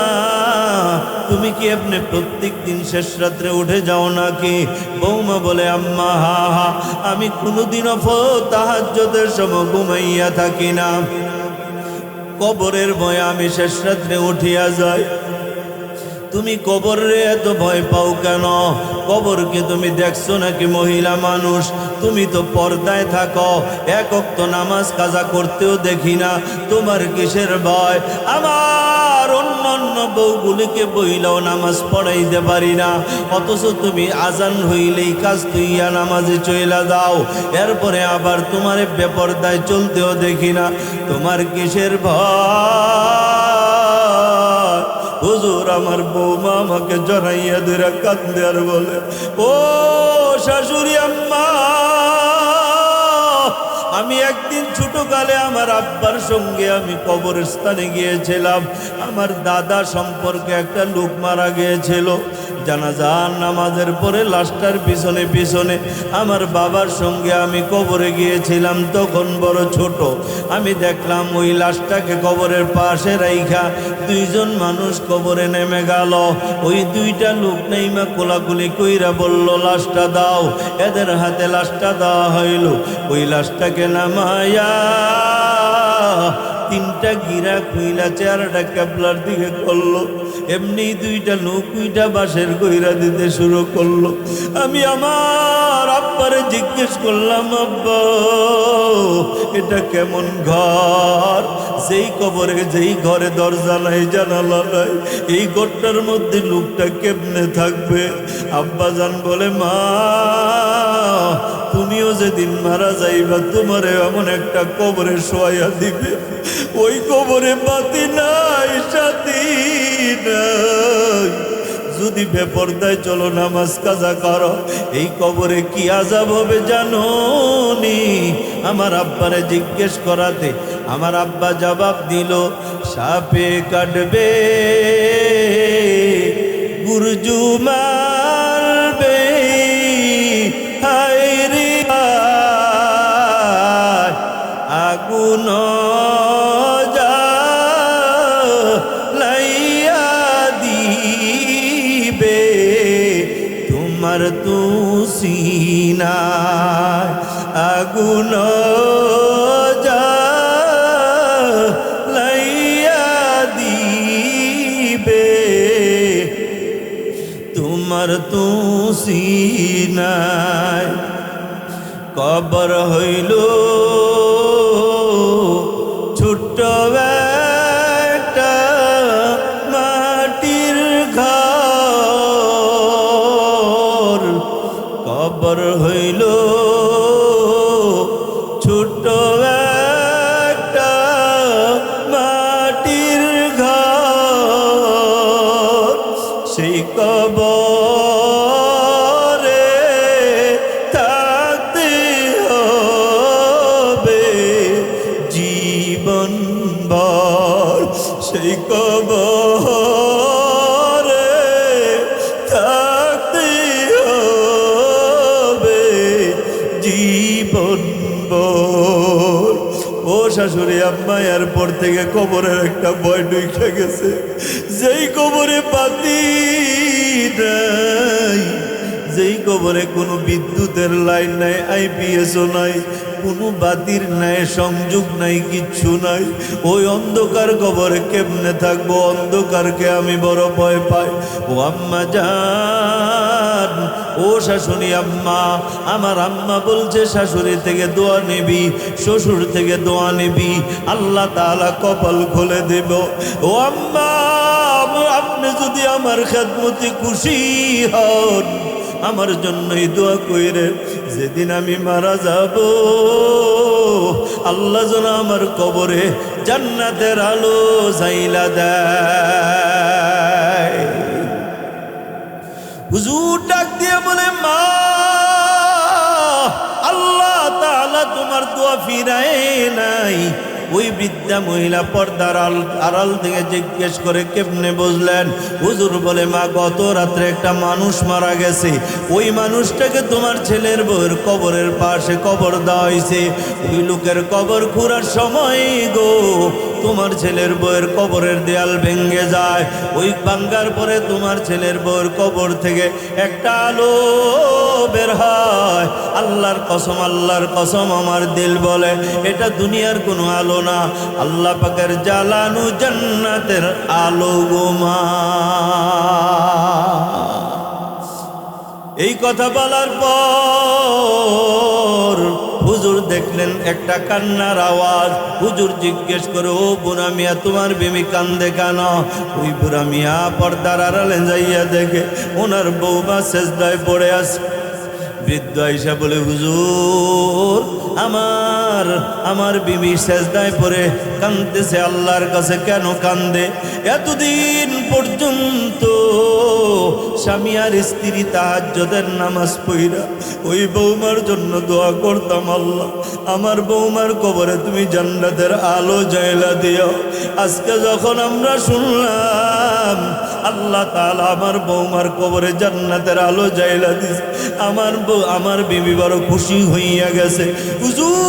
তুমি কি আপনি প্রত্যেক দিন শেষ রাত্রে উঠে যাও নাকি? বৌমা বলে, আম্মা হা হা, আমি কোনোদিনও তাহাজ্জুদের সময় ঘুমাইয়া থাকি না, কবরের ভয়ে আমি শেষ রাত্রে উঠিয়া যাই। তুমি কবরে এত ভয় পাও কেন? কবরকে তুমি দেখছো নাকি মহিলা মানুষ? তুমি তো পর্দায় থাকো, এক ওয়াক্ত নামাজ কাজা করতেও দেখি না, তোমার কিসের ভয়? আমার অন্য বউগুলিকে বইলাও নামাজ পড়াইতে পারি না, অথচ তুমি আজান হইলেই কাজ তুইয়া নামাজে চইলা দাও, এরপরে আবার তোমার বেপর্দায় চলতেও দেখি না, তোমার কিসের ভয়? হুজুর আমার বৌমা আমাকে জড়াইয়া ধরে কান্দে আর বলে, ও শাশুড়ি আম্মা, আমি একদিন ছোটকালে আমার আব্বার সঙ্গে আমি কবরস্থানে গিয়েছিলাম। আমার দাদা সম্পর্কে একটা লোক মারা গিয়েছিল। জানাজার নামাজের পরে লাশটার পিছনে পিছনে আমার বাবার সঙ্গে আমি কবরে গিয়েছিলাম, তখন বড় ছোট। আমি দেখলাম ওই লাশটাকে কবরের পাশে রাইখা দুইজন মানুষ কবরে নেমে গেল। ওই দুইটা লোক নেইমা কোলাকুলি কইরা বলল, লাশটা দাও। এদের হাতে লাশটা দেওয়া হইল। ওই লাশটাকে নামায়া তিনটা গিরা খুইলা চেহারাটা কেবলার দিকে করলো। এমনি দুইটা নৌকুইটা বাঁশের গইরা দিতে শুরু করলো। আমি আমার আব্বারে জিজ্ঞেস করলাম, আব্বা এটা কেমন ঘর? যেই কবরে যেই ঘরে দরজা নাই জানালা নাই, এই ঘরটার মধ্যে লোকটা কেমনে থাকবে? আব্বা জান বলে, মা তুমিও যেদিন মারা যাইবা তোমারে এমন একটা কবরে শোয়া দিবে, ওই কবরে বাতি নাই, সাথী নাই। যদি বেপরদায় চলো নামাজ কাজা করো, এই কবরে কি আযাব হবে জানো নি? আমার আব্বারে জিজ্ঞেস করাতে আমার আব্বা জবাব দিল, সাপে কাটবে, গুরজু মারবে, হায় রে আগুন জ্বালাইয়া দিবে তোমার তুসিনায়, আগুন জ্বালাইয়া দিবে তোমার তুসিনায়। কবর হইল ছোট্ট একটা কবর হইল ছোট্ট একটা মাটির ঘর, সেই কবরে থাকতে হবে জীবনভর, সেই কবরে থাকতে হবে জীবনভর। ও শাশুড়ি আম্মা, এরপর থেকে কবরের একটা ভয় ঢুকে গেছে। যেই কবরে বাতি নাই, যেই কবরে কোনো বিদ্যুতের লাইন নাই, আইপিএসও নাই, কোনো বাতির নাই, সংযোগ নাই, কিচ্ছু নাই, ওই অন্ধকার কবরে কেমনে থাকবো? অন্ধকারকে আমি বড় ভয় পাই। ও আম্মা জান, ও শাশুড়ি আম্মা, আমার আম্মা বলছে শাশুড়ি থেকে দোয়া নিবি, শ্বশুর থেকে দোয়া নিবি, আল্লাহ তাআলা কপাল খুলে দেব। ও আম্মা, আপনি যদি আমার খেদমতে খুশি হন, আমার জন্যই দোয়া কইরেন, যেদিন আমি মারা যাব আল্লাহ যেন আমার কবরে জান্নাতের আলো জ্বাইলা দেয়। হুজুর ডাক দিয়ে বলে, মা, আল্লাহ তাআলা তোমার দোয়া ফিরায় নাই। ওই বৃদ্ধা মহিলা পর্দার আড়াল থেকে জিজ্ঞেস করে, কেমনে বুঝলেন? হুজুর বলে, মা, গত রাত্রে একটা মানুষ মারা গেছে, ওই মানুষটাকে তোমার ছেলের বউয়ের কবরের পাশে কবর দেওয়া হয়েছে। ওই লোকের কবর খুঁড়ার সময় গো তোমার ছেলের বউয়ের কবরের দেয়াল ভেঙে যায়। ওই ভাঙ্গার পরে তোমার ছেলের বউয়ের কবর থেকে একটা আলো বের হয়। আল্লাহর কসম, আল্লাহর কসম, আমার দিল বলে এটা দুনিয়ার কোনো আলো না, আল্লাহ পাকের জ্বালানো জান্নাতের আলো গো মা। এই কথা বলার পর হুজুর দেখলেন একটা কান্নার আওয়াজ। হুজুর জিজ্ঞেস করে, ও বুড়া মিয়া, তোমার বিবি কান্দে কেন? ওই বুড়া মিয়া পর্দার আড়ালে যাইয়া দেখে ওনার বউমা সেজদায় পড়ে আছে। বৃদ্ধ আইসা বলে, হুজুর, আমার বিবি সেজদায় পড়ে কাঁদতেছে, আল্লাহর কাছে কেন কান্দে? এতদিন পর্যন্ত স্বামী আর স্ত্রী তাহাজ্জুদের নামাজ পড়া ওই বৌমার জন্য দোয়া করতাম, আল্লাহ আমার বৌমার কবরে তুমি জান্নাতের আলো জ্বালা দিও। আজকে যখন আমরা শুনলাম আল্লাহ তাআলা আমার বৌমার কবরে জান্নাতের আলো জ্বালা দিছে, আমার বিবি বড় খুশি হইয়া গেছে। হুজুর,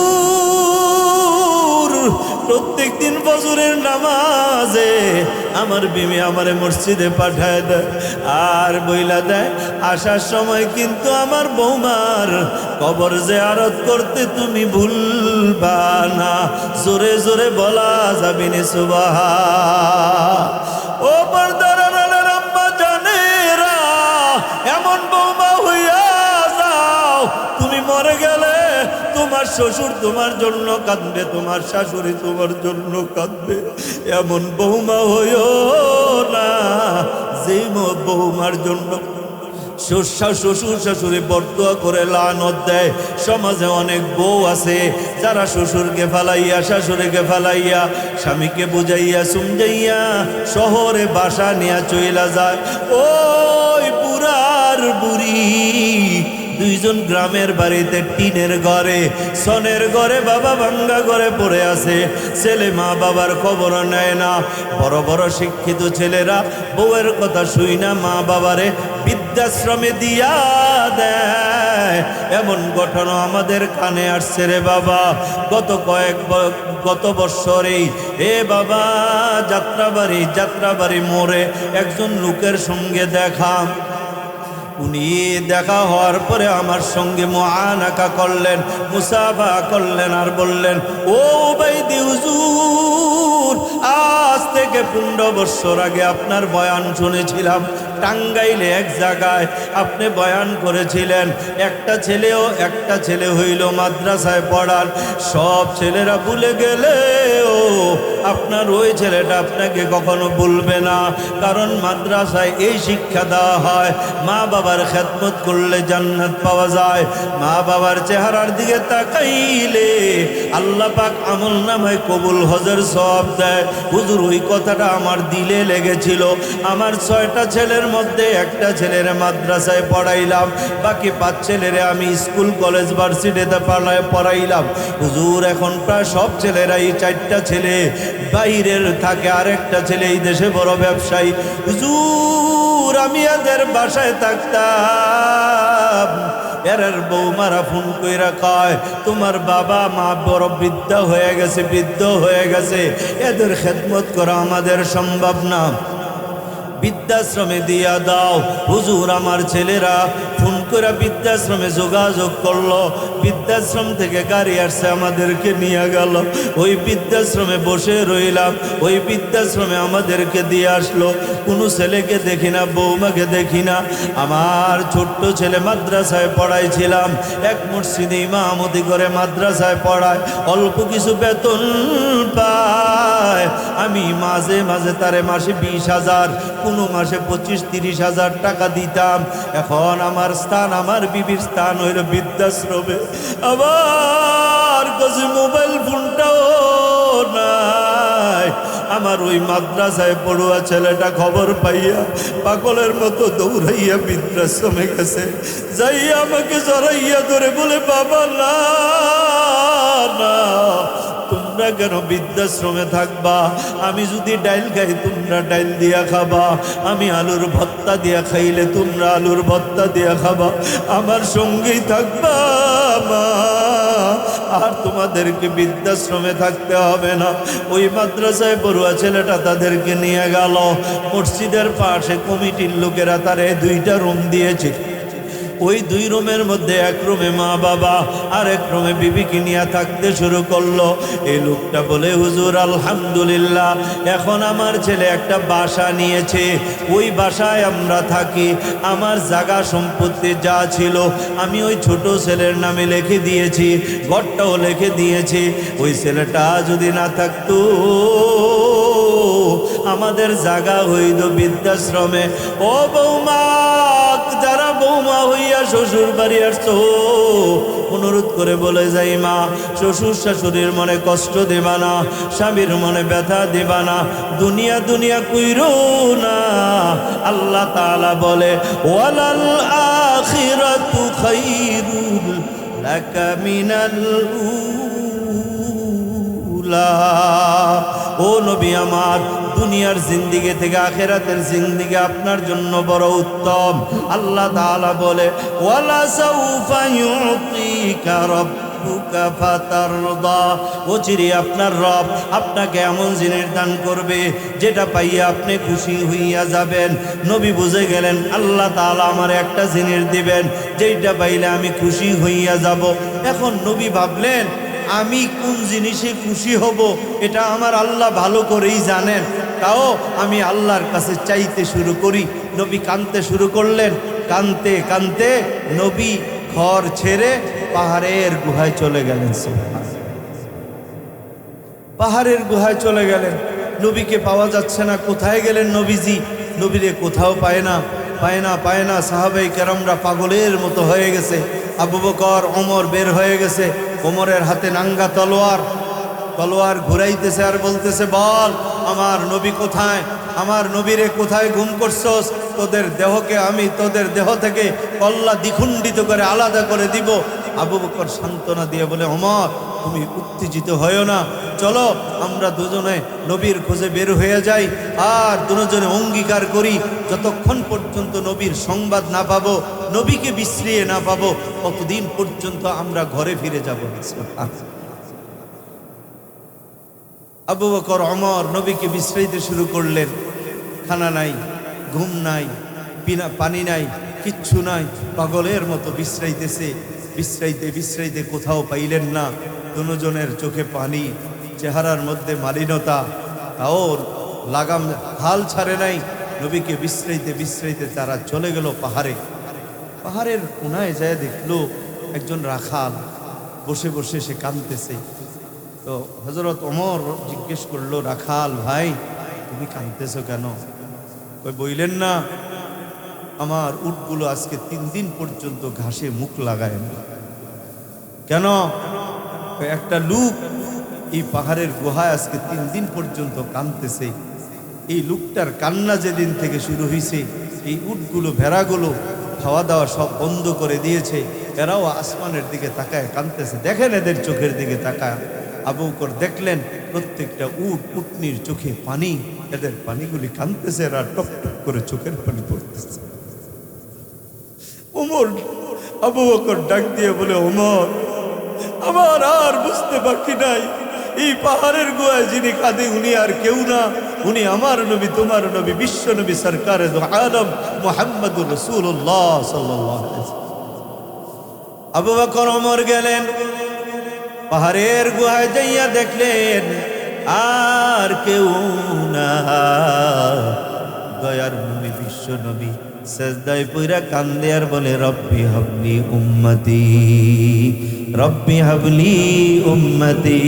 প্রত্যেক দিন ফজরের নামাজে আমার বিবি আমারে মসজিদে পাঠায় দেয় আর বইলা দেয়, আসার সময় কিন্তু আমার বৌমার কবর জিয়ারত করতে তুমি ভুলবা না। জোরে জোরে বলা যাবে না সুবহান। ও পর্দার আড়ালের আম্মা জানেরা, এমন বৌমা হইয়া যাও, তুমি মরে গেলে তোমার শ্বশুর তোমার জন্য কাঁদবে, তোমার শাশুড়ি তোমার জন্য কাঁদবে। এমন বৌমা হইও না যে বৌমার জন্য শ্বশুর শাশুড়ি বরদোয়া করে লানত দেয়। সমাজে অনেক বউ আছে যারা শ্বশুরকে ফালাইয়া, শাশুড়িকে ফালাইয়া, স্বামীকে বুঝাইয়া সুমজাইয়া শহরে বাসা নিয়ে চইলা যায়। ওই বুড়ার বুড়ি দুইজন গ্রামের বাড়িতে টিনের ঘরে, সনের ঘরে, বাবা ভাঙ্গা ঘরে পড়ে আছে। ছেলে মা বাবার খবর নেয় না। বড় বড় শিক্ষিত ছেলেরা বউয়ের কথা শুই না মা বাবারে বৃদ্ধাশ্রমে দিয়া দেয়। এমন ঘটনা আমাদের কানে আসছে রে বাবা। গত বৎসরেই এ বাবা যাত্রাবাড়ি মোড়ে একজন লোকের সঙ্গে দেখা। উনি দেখা হওয়ার পরে আমার সঙ্গে মুআনাকা করলেন, মুসাফা করলেন আর বললেন, ও বাইদি হুজুর, আজ থেকে 15 বছর আগে আপনার বয়ান শুনেছিলাম। টাঙ্গাইলে এক জায়গায় আপনি বয়ান করেছিলেন, একটা ছেলে হইল মাদ্রাসায় পড়ার, সব ছেলেরা ভুলে গেলেও আপনার ওই ছেলেটা আপনাকে কখনো ভুলবে না, কারণ মাদ্রাসায় এই শিক্ষা দেওয়া হয় মা বাবার খেদমত করলে জান্নাত পাওয়া যায়। মা বাবার চেহারার দিকে তাকাইলে আল্লাহ পাক আমল নামায় কবুল হজের সওয়াব দেয়। হুজুর ওই কথাটা আমার দিলে লেগেছিল। আমার 6টা ছেলের মধ্যে একটা ছেলের মাদ্রাসায় পড়াইলাম, বাকি 5 ছেলেরে আমি স্কুল কলেজ ভার্সিটিতে পড়াইলাম। হুজুর এখন প্রায় সব ছেলেরাই, 4টা ছেলে বাইরের থাকে, আরেকটা ছেলে এই দেশে বড় ব্যবসায়ী। হুজুর আমি এদের বাসায় থাকতাম, এর বৌমারা ফোন কইরা কয় তোমার বাবা মা বড় বৃদ্ধ হয়ে গেছে, এদের খেদমত করা আমাদের সম্ভব না, বৃদ্ধাশ্রমে দিয়া দাও। হুজুর আমার ছেলেরা ফোন করে বৃদ্ধাশ্রমে যোগাযোগ করলো, বৃদ্ধাশ্রম থেকে গাড়ি আসছে আমাদেরকে নিয়ে গেল। ওই বৃদ্ধাশ্রমে বসে রইলাম, ওই বৃদ্ধাশ্রমে আমাদেরকে দিয়ে আসলো। কোনো ছেলেকে দেখি না, বৌমাকে দেখি না। আমার ছোট্ট ছেলে মাদ্রাসায় পড়াইছিলাম, এক মসজিদে ইমামতি করে মাদ্রাসায় পড়ায়, অল্প কিছু বেতন পায়। আমি মাঝে মাঝে তারে মাসে 20,000, কোনো মাসে 25-30 হাজার টাকা দিতাম। এখন আমার স্থান, আমার বিবির স্থান হইল বৃদ্ধাশ্রমে। আমার কাছে মোবাইল ফোনটাও নাই। আমার ওই মাদ্রাসায় পড়ুয়া ছেলেটা খবর পাইয়া পাগলের মতো দৌড়াইয়া বৃদ্ধাশ্রমে গেছে, যাইয়া আমাকে জড়াইয়া ধরে বলে বাবা না না, তোমরা কেন বৃদ্ধাশ্রমে থাকবা? আমি যদি ডাইল খাই তোমরা ডাইল দিয়া খাবা, আমি আলুর ভর্তা দিয়া খাইলে তোমরা আলুর ভর্তা দিয়া খাবা, আমার সঙ্গেই থাকবা মা, আর তোমাদেরকে বৃদ্ধাশ্রমে থাকতে হবে না। ওই মাদ্রাসায় পড়ুয়া ছেলেটা তাদেরকে নিয়ে গেল। মসজিদের পাশে কমিটির লোকেরা তারে 2টা রুম দিয়েছে। ওই 2 রুমের মধ্যে এক রুমে মা বাবা, আর এক রুমে বিবিকে নিয়ে থাকতে শুরু করলো। এই লোকটা বলে হুজুর আলহামদুলিল্লাহ, এখন আমার ছেলে একটা বাসা নিয়েছে, ওই বাসায় আমরা থাকি। আমার জায়গা সম্পত্তি যা ছিল আমি ওই ছোট ছেলের নামে লিখে দিয়েছি, ঘরটাও লিখে দিয়েছি। ওই ছেলেটা যদি না থাকতো আমাদের জায়গা হইল বৃদ্ধাশ্রমে। ও বৌমা, যারা বৌমা হইয়া শ্বশুর বাড়ি আসছো, অনুরোধ করে বলে যাই মা, শ্বশুর শাশুড়ির মনে কষ্ট দেবা না, স্বামীর মনে ব্যথা দেবা না, দুনিয়া দুনিয়া কইরো না। আল্লাহ তাআলা বলে ওয়ালাল আখিরাতু খায়রুল লাকা মিনাল উলা। ও নবী আমার, দুনিয়ার জিন্দিগি থেকে আখিরাতের জিন্দিগি আপনার জন্য বড় উত্তম। আল্লাহ তাআলা বলে ওয়ালা সাউফা ইউতিকা রাব্বুকা ফাতারদা, ওচিরে আপনার রব আপনাকে এমন জিনিস দান করবে যেটা পাইয়া আপনি খুশি হইয়া যাবেন। নবী বুঝে গেলেন আল্লাহ তাআলা আমার একটা জিনিস দিবেন যেটা পাইলে আমি খুশি হইয়া যাব। এখন নবী ভাবলেন আমি কোন জিনিসে খুশি হব এটা আমার আল্লাহ ভালো করেই জানেন, তাও আমি আল্লাহর কাছে চাইতে শুরু করি। নবী কাঁদতে শুরু করলেন, কাঁদতে কাঁদতে নবী ঘর ছেড়ে পাহাড়ের গুহায় চলে গেলেন। পাহাড়ের গুহায় চলে গেলেন, নবীকে পাওয়া যাচ্ছে না। কোথায় গেলেন নবীজি? নবীরে কোথাও পায় না, পায় না, পায় না। সাহাবাই কেরামরা পাগলের মতো হয়ে গেছে। আবু বকর ওমর বের হয়ে গেছে, ওমরের হাতে নাঙ্গা তলোয়ার ঘুরাইতেছে আর বলতেছে বল আমার নবী কোথায়, আমার নবীরে কোথায় গুম করছস? তোদের দেহকে আমি তোদের দেহ থেকে কল্লা দ্বিখণ্ডিত করে আলাদা করে দিব। আবু বকর সান্ত্বনা দিয়ে বলে ওমর তুমি উত্তেজিত হয়েও না, চলো আমরা দুজনে নবীর খোঁজে বের হয়ে যাই, আর দুজনে অঙ্গীকার করি যতক্ষণ পর্যন্ত নবীর সংবাদ না পাবো, নবীকে বিশ্রিয়ে না পাবো, ততদিন পর্যন্ত আমরা ঘরে ফিরে যাব। আবু বকর ওমর নবীকে বিশ্রাইতে শুরু করলেন। খানা নাই, ঘুম নাই, পানি নাই, কিচ্ছু নাই, পাগলের মতো বিশ্রাইতেছে। বিশ্রাইতে বিশ্রাইতে কোথাও পাইলেন না। দুজনের চোখে পানি, চেহারার মধ্যে মালিনতা, তাও লাগাম হাল ছাড়ে নাই। নবীকে বিশ্রাইতে বিশ্রাইতে তারা চলে গেল পাহাড়ে। পাহাড়ের কোনায় যায় দেখলো একজন রাখাল বসে বসে সে কাঁদতেছে। তো হযরত ওমর জিজ্ঞেস করলো, রাখাল ভাই তুমি কাঁদতেছো কেন? কই বইলেন না আমার উটগুলো আজকে 3 দিন পর্যন্ত ঘাসে মুখ লাগায় না। কেন? কই একটা লোক এই পাহাড়ের গুহায় আজকে 3 দিন পর্যন্ত কাঁদতেছে। এই লোকটার কান্না যেদিন থেকে শুরু হয়েছে, এই উটগুলো ভেড়াগুলো খাওয়া দাওয়া সব বন্ধ করে দিয়েছে, এরাও আসমানের দিকে তাকায় কাঁদতেছে। দেখেন এদের চোখের দিকে তাকায়। আবু বকর দেখলেন প্রত্যেকটা উটনির চোখে পানি, এদের পানিগুলি কাঁদতেছে, এরা টপ টপ করে চোখের পানি পড়তেছে। ওমর, আবু বকর ডাক দিয়ে বলে, ওমর আমার আর বুঝতে বাকি নাই, এই পাহাড়ের গুহায় যিনি কাঁদে উনি আর কেউ না, উনি আমার নবী, তোমার নবী, বিশ্ব নবী সরকারে দো আলম মুহাম্মদুর রাসূলুল্লাহ সাল্লাল্লাহু আলাইহি ওয়াসাল্লাম। আবু বকর ওমর গেলেন পাহাড়ের গুহায়, যাইয়া দেখলেন আর কেউ না, দয়ার নবী, বিশ্ব নবী সেজদায় পইরা কান্দে আর বলে, রব্বি হাবলি উম্মতি, রব্বি হাবলি উম্মতি,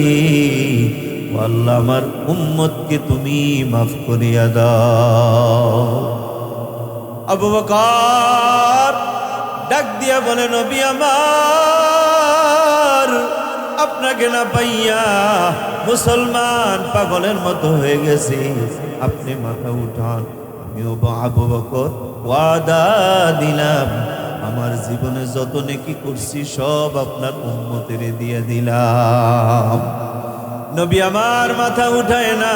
ও আল্লাহ আমার উম্মতকে তুমি মাফ করিয়া দাও। আবু বকর ডাক দিয়া বলে, নবী আমার আপনাকে না পাইয়া মুসলমান পাগলের মতো হয়ে গেছি, আপনি মাথা উঠান। আমিও আবু বকর ওয়াদা দিলাম, আমার জীবনে যত নেকি করছি সব আপনার উম্মতের দিয়ে দিলাম। নবী আমার মাথা উঠায় না।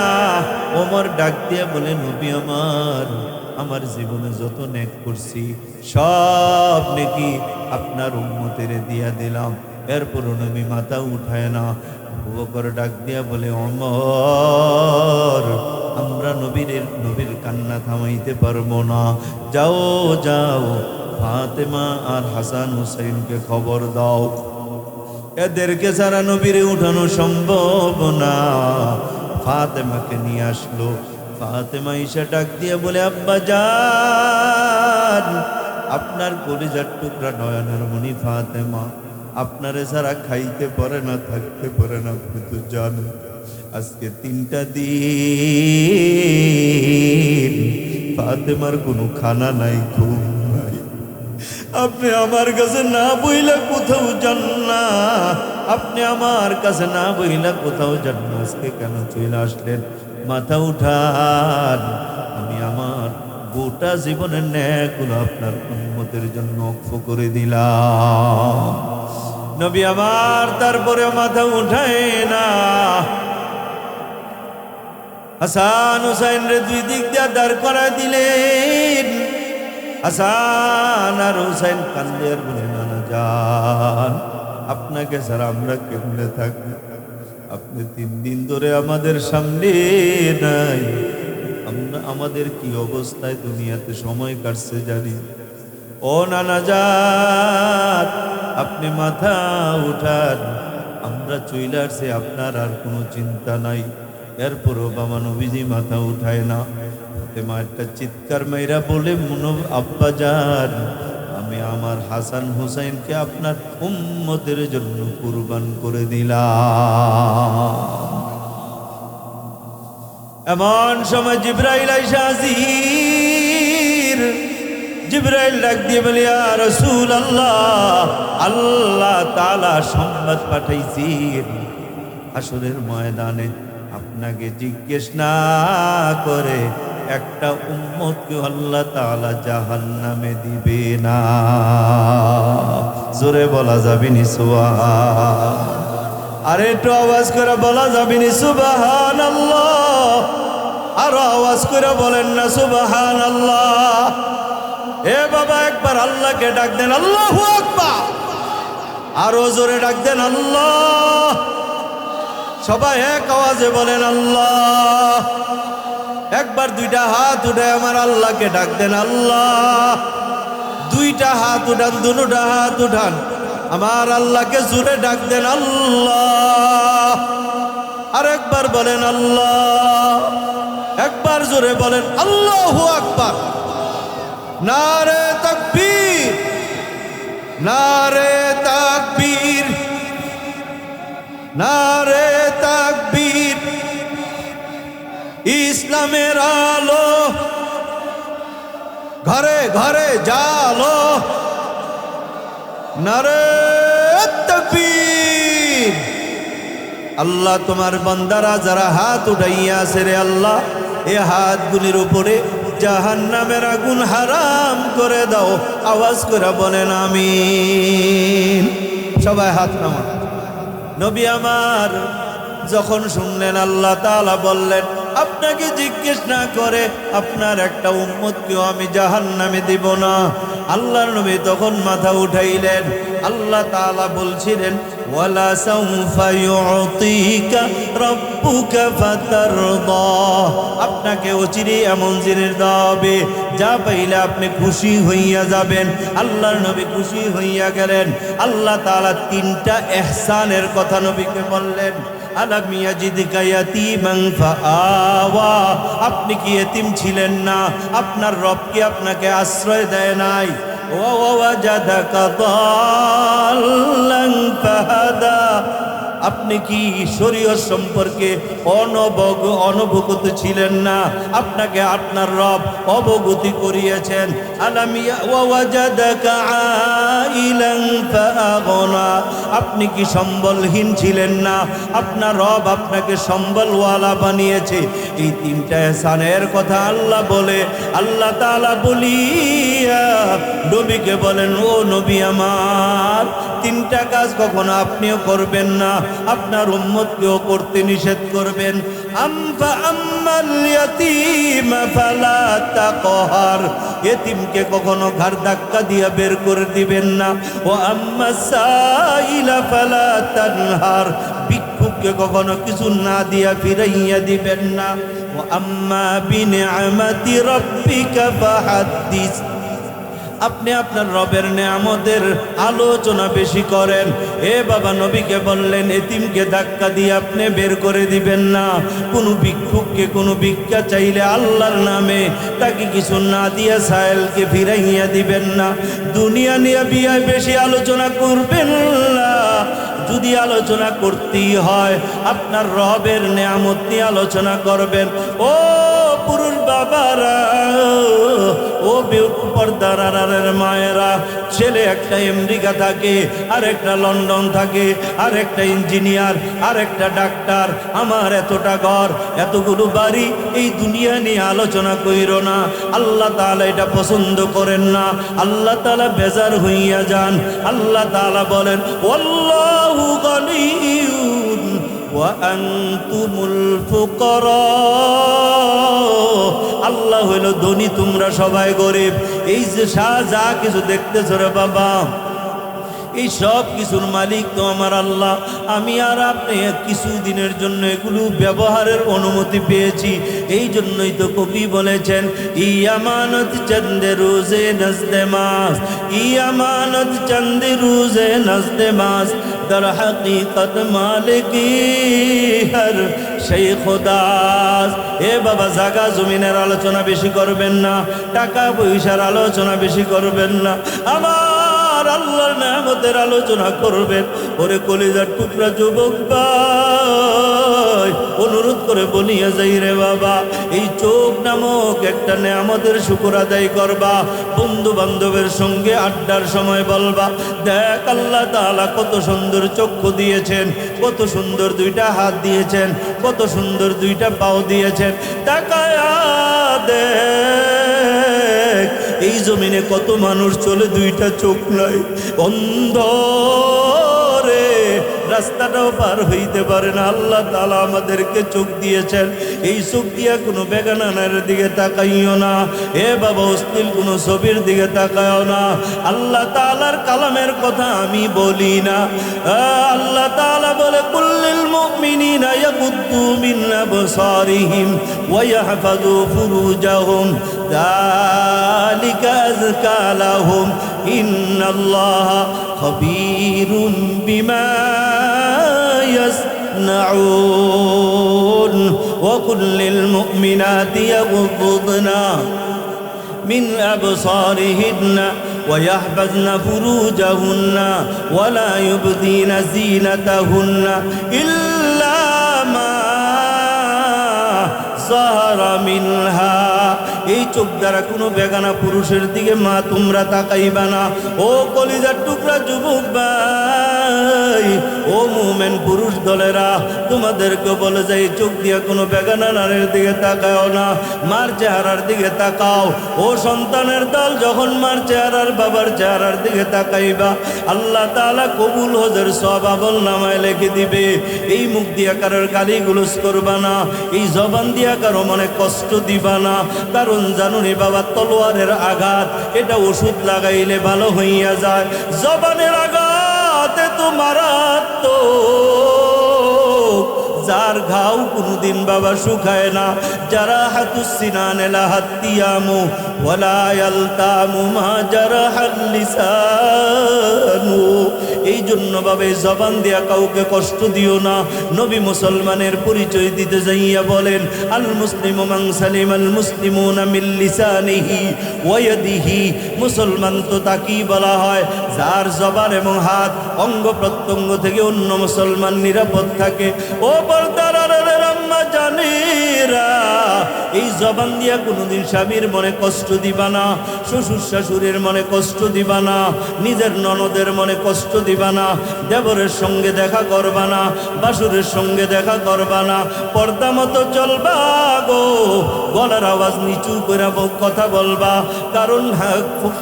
ওমর ডাক দিয়া বলে, নবী আমার জীবনে যত নেক করছি সব নেকি আপনার উম্মতের দিয়া দিলাম। এরপরও নবী মাথা উঠায় না। আবু বকর ডাক দিয়া বলে, ওমর আমরা নবীর কান্না থামাইতে পারবো না, যাও যাও ফাতেমা আর হাসান হুসাইনকে খবর দাও, এদেরকে ছাড়া নবীরে উঠানো সম্ভব না। ফাতেমাকে নিয়ে আসলো। ফাতেমা ঈশা ডাক দিয়ে বলে, আব্বা জান, আপনার কলিজার টুকরা নয়নের মণি ফাতেমা আপনারে ছাড়া খাইতে পারে না, থাকতে পারে না। আপনি তো জানেন আজকে 3টা দিন ফাতেমার কোনো খানা নাই, ঘুম নাই। আপনি আমার কাছে না বইলা কোথাও যান না, আপনি আমার কাছে না বইলা কোথাও যান না, আজকে কেন চলে আসলেন? মাথা উঠান, আমি আমার গোটা জীবনের ন্যায়গুলো আপনার উম্মতের জন্য ওয়াকফ করে দিলাম। নবী আমার তারপরে মাথা উঠায় না। হাসান হুসাইন রে 2 দিক দিয়ে দাঁড় করায় দিলেন। হাসান আর হুসাইন কান্দে আর বলে, নানা জান আপনাকে ছাড়া আমরা কেমনে থাকবো? আপনি 3 দিন ধরে আমাদের সামনে নাই, আমরা আমাদের কি অবস্থায় দুনিয়াতে সময় কাটছে জানি। ও নানা জান আপনি মাথা উঠান, আমরা চলে আসছি, আপনার আর কোনো চিন্তা নাই। এরপরও বাবা নবীজি মাথা উঠায় না। ফাতেমা একটা চিৎকার মাইরা বলে, আব্বা জান আমি আমার হাসান হুসাইনকে আপনার উম্মতের জন্য কুরবান করে দিলাম। এমন সময় জিবরাইল আইসা হাজির। জিবরাইল ডাক দিয়ে বলে, ইয়া রাসূলুল্লাহ, আল্লাহ তাআলা সংবাদ পাঠাইছেন হাসরের ময়দানে আপনাকে জিজ্ঞেস না করে একটা উম্মতকে আল্লাহ তাআলা জাহান্নামে দিবে না। জোরে বলা যাবে নি সুবহান? আরে একটু আওয়াজ করে বলা যাবে নি সুবহানাল্লাহ? আরো আওয়াজ করে বলেন না সুবহানাল্লাহ? এ বাবা একবার আল্লাহকে ডাক দেন, আল্লাহু আকবার। আরো জোরে ডাক দেন আল্লাহ। সবাই এক আওয়াজে বলেন আল্লাহ। একবার 2টা হাত উঠে আমার আল্লাহকে ডাক দেন আল্লাহ। 2টা হাত উঠান, 2টা হাত উঠান, আমার আল্লাহকে জোরে ডাক দেন আল্লাহ। আর একবার বলেন আল্লাহ। একবার জোরে বলেন আল্লাহু আকবার। নারে তাকবীর, নারে তাকবীর, নারে তাকবীর। ইসলামের আলো ঘরে ঘরে জালো, নারে তাকবীর। আল্লাহ তোমার বান্দারা যারা হাত উঠাইয়া আছে রে আল্লাহ, এ হাতগুলির উপরে জাহান্নামের আগুন হারাম করে দাও। আওয়াজ করে বলেন আমিন। সবাই হাত নামান। নবী আমার যখন শুনলেন আল্লাহ তাআলা বললেন আপনাকে জিজ্ঞেস না করে আপনার একটা উম্মতকেও আমি জাহান্নামে দিব না। আল্লাহর নবী তখন মাথা উঠাইলেন। আল্লাহ তাআলা বলছিলেন ওয়ালা সাউফা ইউতিকা রাব্বুকা ফাতারদা, আপনাকে অচিরে এমন জিনিস দেওয়া হবে যা পাইলে আপনি খুশি হইয়া যাবেন। আল্লাহর নবী খুশি হইয়া গেলেন। আল্লাহ তাআলা তিনটা ইহসানের কথা নবীকে বললেন। আলাম ইয়াজিদকা ইয়াতীমান ফাআওয়া, আপনি কি এতিম ছিলেন না? আপনার রব কি আপনাকে আশ্রয় দেয় নাই? ওয়া ওয়াজাদাকা দাল্লান ফাহাদা, আপনি কি শরীয়ত সম্পর্কে অনবগত ছিলেন না? আপনাকে আপনার রব অবগতি করিয়েছেন। আলাম ওয়াজাদাকা আইলান ফাআগনা, আপনি কি সম্বলহীন ছিলেন না? আপনার রব আপনাকে সম্বলওয়ালা বানিয়েছে। এই তিনটা ইহসানের কথা আল্লাহ বলে, আল্লাহ তাআলা বলিয়া নবীকে বলেন ও নবী আমার, তিনটা কাজ কখনো আপনিও করবেন না, আপনার উম্মতকেও করতে নিষেধ করবেন। আম্মাল ইয়াতীম ফালা তাকহার, এতিমকে কখনো ঘাড় ধাক্কা দিয়ে বের করে দিবেন না। ও আম্মাস সাইলা ফালা তানহার, ভিক্ষুককে কখনো কিছু না দিয়া ফিরাইয়া দিবেন না। ও আম্মা বিনিআমাতি রাব্বিকা ফাহাদ্দিস, আপনি আপনার রবের নেয়ামতের আলোচনা বেশি করেন। এ বাবা নবীকে বললেন এতিমকে ধাক্কা দিয়ে আপনি বের করে দিবেন না। কোনো ভিক্ষুককে কোনো ভিক্ষা চাইলে আল্লাহর নামে তাকে কিছু না দিয়ে সায়েলকে ফিরাইয়া দিবেন না। দুনিয়া নিয়ে বিয়ায় বেশি আলোচনা করবেন না। যদি আলোচনা করতেই হয় আপনার রবের নেয়ামত নিয়ে আলোচনা করবেন। ও পুরুষ বাবারা, ও পর্দার আড়ালের মায়েরা, ছেলে একটা আমেরিকা থাকে, আর একটা লন্ডন থাকে, আর একটা ইঞ্জিনিয়ার, আর একটা ডাক্তার। আমার এতটা ঘর, এতগুলো বাড়ি, এই দুনিয়া নিয়ে আলোচনা কইরো না। আল্লাহ তাআলা এটা পছন্দ করেন না। আল্লাহ তাআলা বেজার হইয়া যান। আল্লাহ তাআলা বলেন ওয়াল্লাহু গানিয়্যুন ওয়া আনতুমুল ফুকারা, আল্লাহ হইল ধনী, তোমরা সবাই গরিব। এই যে যা কিছু দেখতেছ রে বাবা, এই সব কিছুর মালিক তো আমার আল্লাহ। আমি আর আপনি কিছুদিনের জন্য এগুলো ব্যবহারের অনুমতি পেয়েছি। এই জন্যই তো কবি বলেছেন ইয়ামানত চন্দে রোজে নজদে মাস, ইয়ামানত চন্দে রোজে নজদে মাস, দর হकीकत মালিকি হর শেখ দাস। এ বাবা জায়গা জমিনের আলোচনা বেশি করবেন না, টাকা পয়সার আলোচনা বেশি করবেন না, আমার আল্লাহর নেয়ামতের আলোচনা করবেন। ওরে কলিজার টুকরা যুবক ভাই, অনুরোধ করে বলিয়া যাই রে বাবা, এই চোখ নামক একটা নেয়ামতের শুকর আদায় করবা। বন্ধু বান্ধবের সঙ্গে আড্ডার সময় বলবা দেখ আল্লাহ তাআলা কত সুন্দর চক্ষু দিয়েছেন, কত সুন্দর দুইটা হাত দিয়েছেন, কত সুন্দর দুইটা পাও দিয়েছেন। তাকায়া দেখ এই জমিনে কত মানুষ চলে দুইটা চোখ নাই, অন্ধ রে, রাস্তাটাও পার হইতে পারে না। আল্লাহ তাআলা আমাদেরকে চোখ দিয়েছেন, এই চোখ দিয়া কোনো বেগানার দিকে তাকাইও না। এ বাবা অশ্লীল কোনো ছবির দিকে তাকাইও না। আল্লাহ তাআলার কালামের কথা আমি বলি না। আল্লাহ তাআলা বলে কুল্লিল মুমিনিনা ইয়াগুদ্দু মিন আবসারিহিম ওয়া ইয়াহফাযু ফুরুজাহুম যালিকা আযকা লাহুম ইন্নাল্লাহা খাবীরুম বিমা يصنعون وقل للمؤمنات يغضضن من أبصارهن ويحفظن فروجهن ولا يبدين زينتهن إلا ما যাহারা মিনহা। এই চোখ দ্বারা কোনো বেগানা পুরুষের দিকে মা তোমরা তাকাইবা না। ও কলিজার টুকরা যুবক ভাই, ও মুমিন পুরুষ দলেরা, তোমাদেরকে বলে যাই চোখ দিয়ে কোনো বেগানা নারীর দিকে তাকাও না, মার চেহারার দিকে তাকাও। ও সন্তানের দল, যখন মার চেহারার বাবার চেহারার দিকে তাকাইবা, আল্লাহ তাআলা কবুল হজের সওয়াব আমলনামায় লিখে দিবে। এই মুখ দিয়া কারোর গালিগুলোজ করবা না, এই জবান দিয়া কারো মনে কষ্ট দিবা না। কারণ জানুনি বাবা, তলোয়ারের আঘাত এটা ওষুধ লাগাইলে ভালো হইয়া যায়, জবানের আঘাত এত মারাত্মক, যার ঘাও কোনোদিন বাবা শুকায় না। যারা হাতুসিনান লাহাতিয়ামু ওয়ালা ইয়ালতামু মা জারাহাল লিসানু। এই জন্য বাবা এই জবান দিয়া কাউকে কষ্ট দিও না। নবী মুসলমানের পরিচয় দিতে যাইয়া বলেন, আল মুসলিমু মান সালিমাল মুসলিমুনা মিন লিসানিহি ওয়া ইয়াদিহি। মুসলমান তো তাকেই বলা হয় যার জবান এবং হাত অঙ্গ প্রত্যঙ্গ থেকে অন্য মুসলমান নিরাপদ থাকে। ও পর্দার আম্মা জানেরা, এই জবান দিয়া কোনোদিন স্বামীর মনে কষ্ট দিবা না, শ্বশুর শাশুড়ির মনে কষ্ট দিবা না, নিজের ননদের মনে কষ্ট দিবা না, দেবরের সঙ্গে দেখা করবা না, বাসুরের সঙ্গে দেখা করবা না। পর্দা মতো চলবা গো, গলার আওয়াজ নিচু করে কথা বলবা। কারণ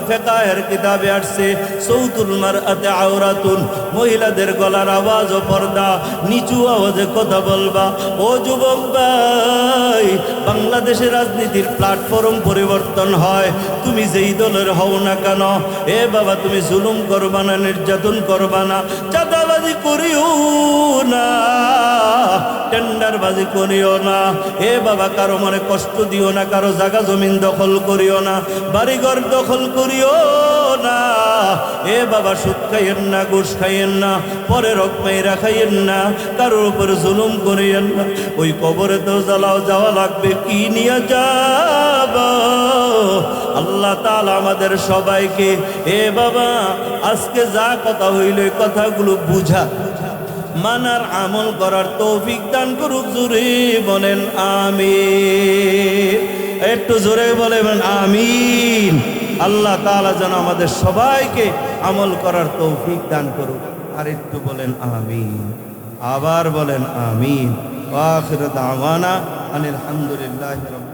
ফিকহের কিতাবে আসছে সৌতুল মারআতি আওরাতুন, মহিলাদের গলার আওয়াজ ও পর্দা, নিচু আওয়াজে কথা বলবা। ও যুবক ভাই, বাংলাদেশের রাজনীতির প্ল্যাটফর্ম পরিবর্তন হয়, তুমি যেই দলের হও না কেন, এ বাবা তুমি জুলুম করবা না, নির্যাতন করবা না, চাঁদাবাজি করিও না, টেন্ডারবাজি করিও না। এ বাবা কারো মনে কষ্ট দিও না, কারো জায়গা জমিন দখল করিও না, বাড়িঘর দখল করিও না। এ বাবা সুদ খাইয়েন না, ঘুষ খাইয়েন না, পরের হক মাইরা খাইয়েন না, কারোর উপর জুলুম করিয়েন না। ওই কবরে তো জ্বালাও যাওয়া লাগবে, কি নিয়ে যাব? আল্লাহ তাআলা আমাদের সবাইকে এ বাবা আজকে যা কথা হইল এই কথাগুলো বুঝা, মানার, আমল করার তৌফিক দান করুক। জোরে বলেন আমিন। একটু জোরে বলেন আমিন। আল্লাহ তাআলা যেন আমাদের সবাইকে আমল করার তৌফিক দান করুক। আর একটু বলেন আমিন, আবার বলেন আমিন। ওয়া আখিরু দাওয়ানা আনিল হামদুলিল্লাহি রাব্বিল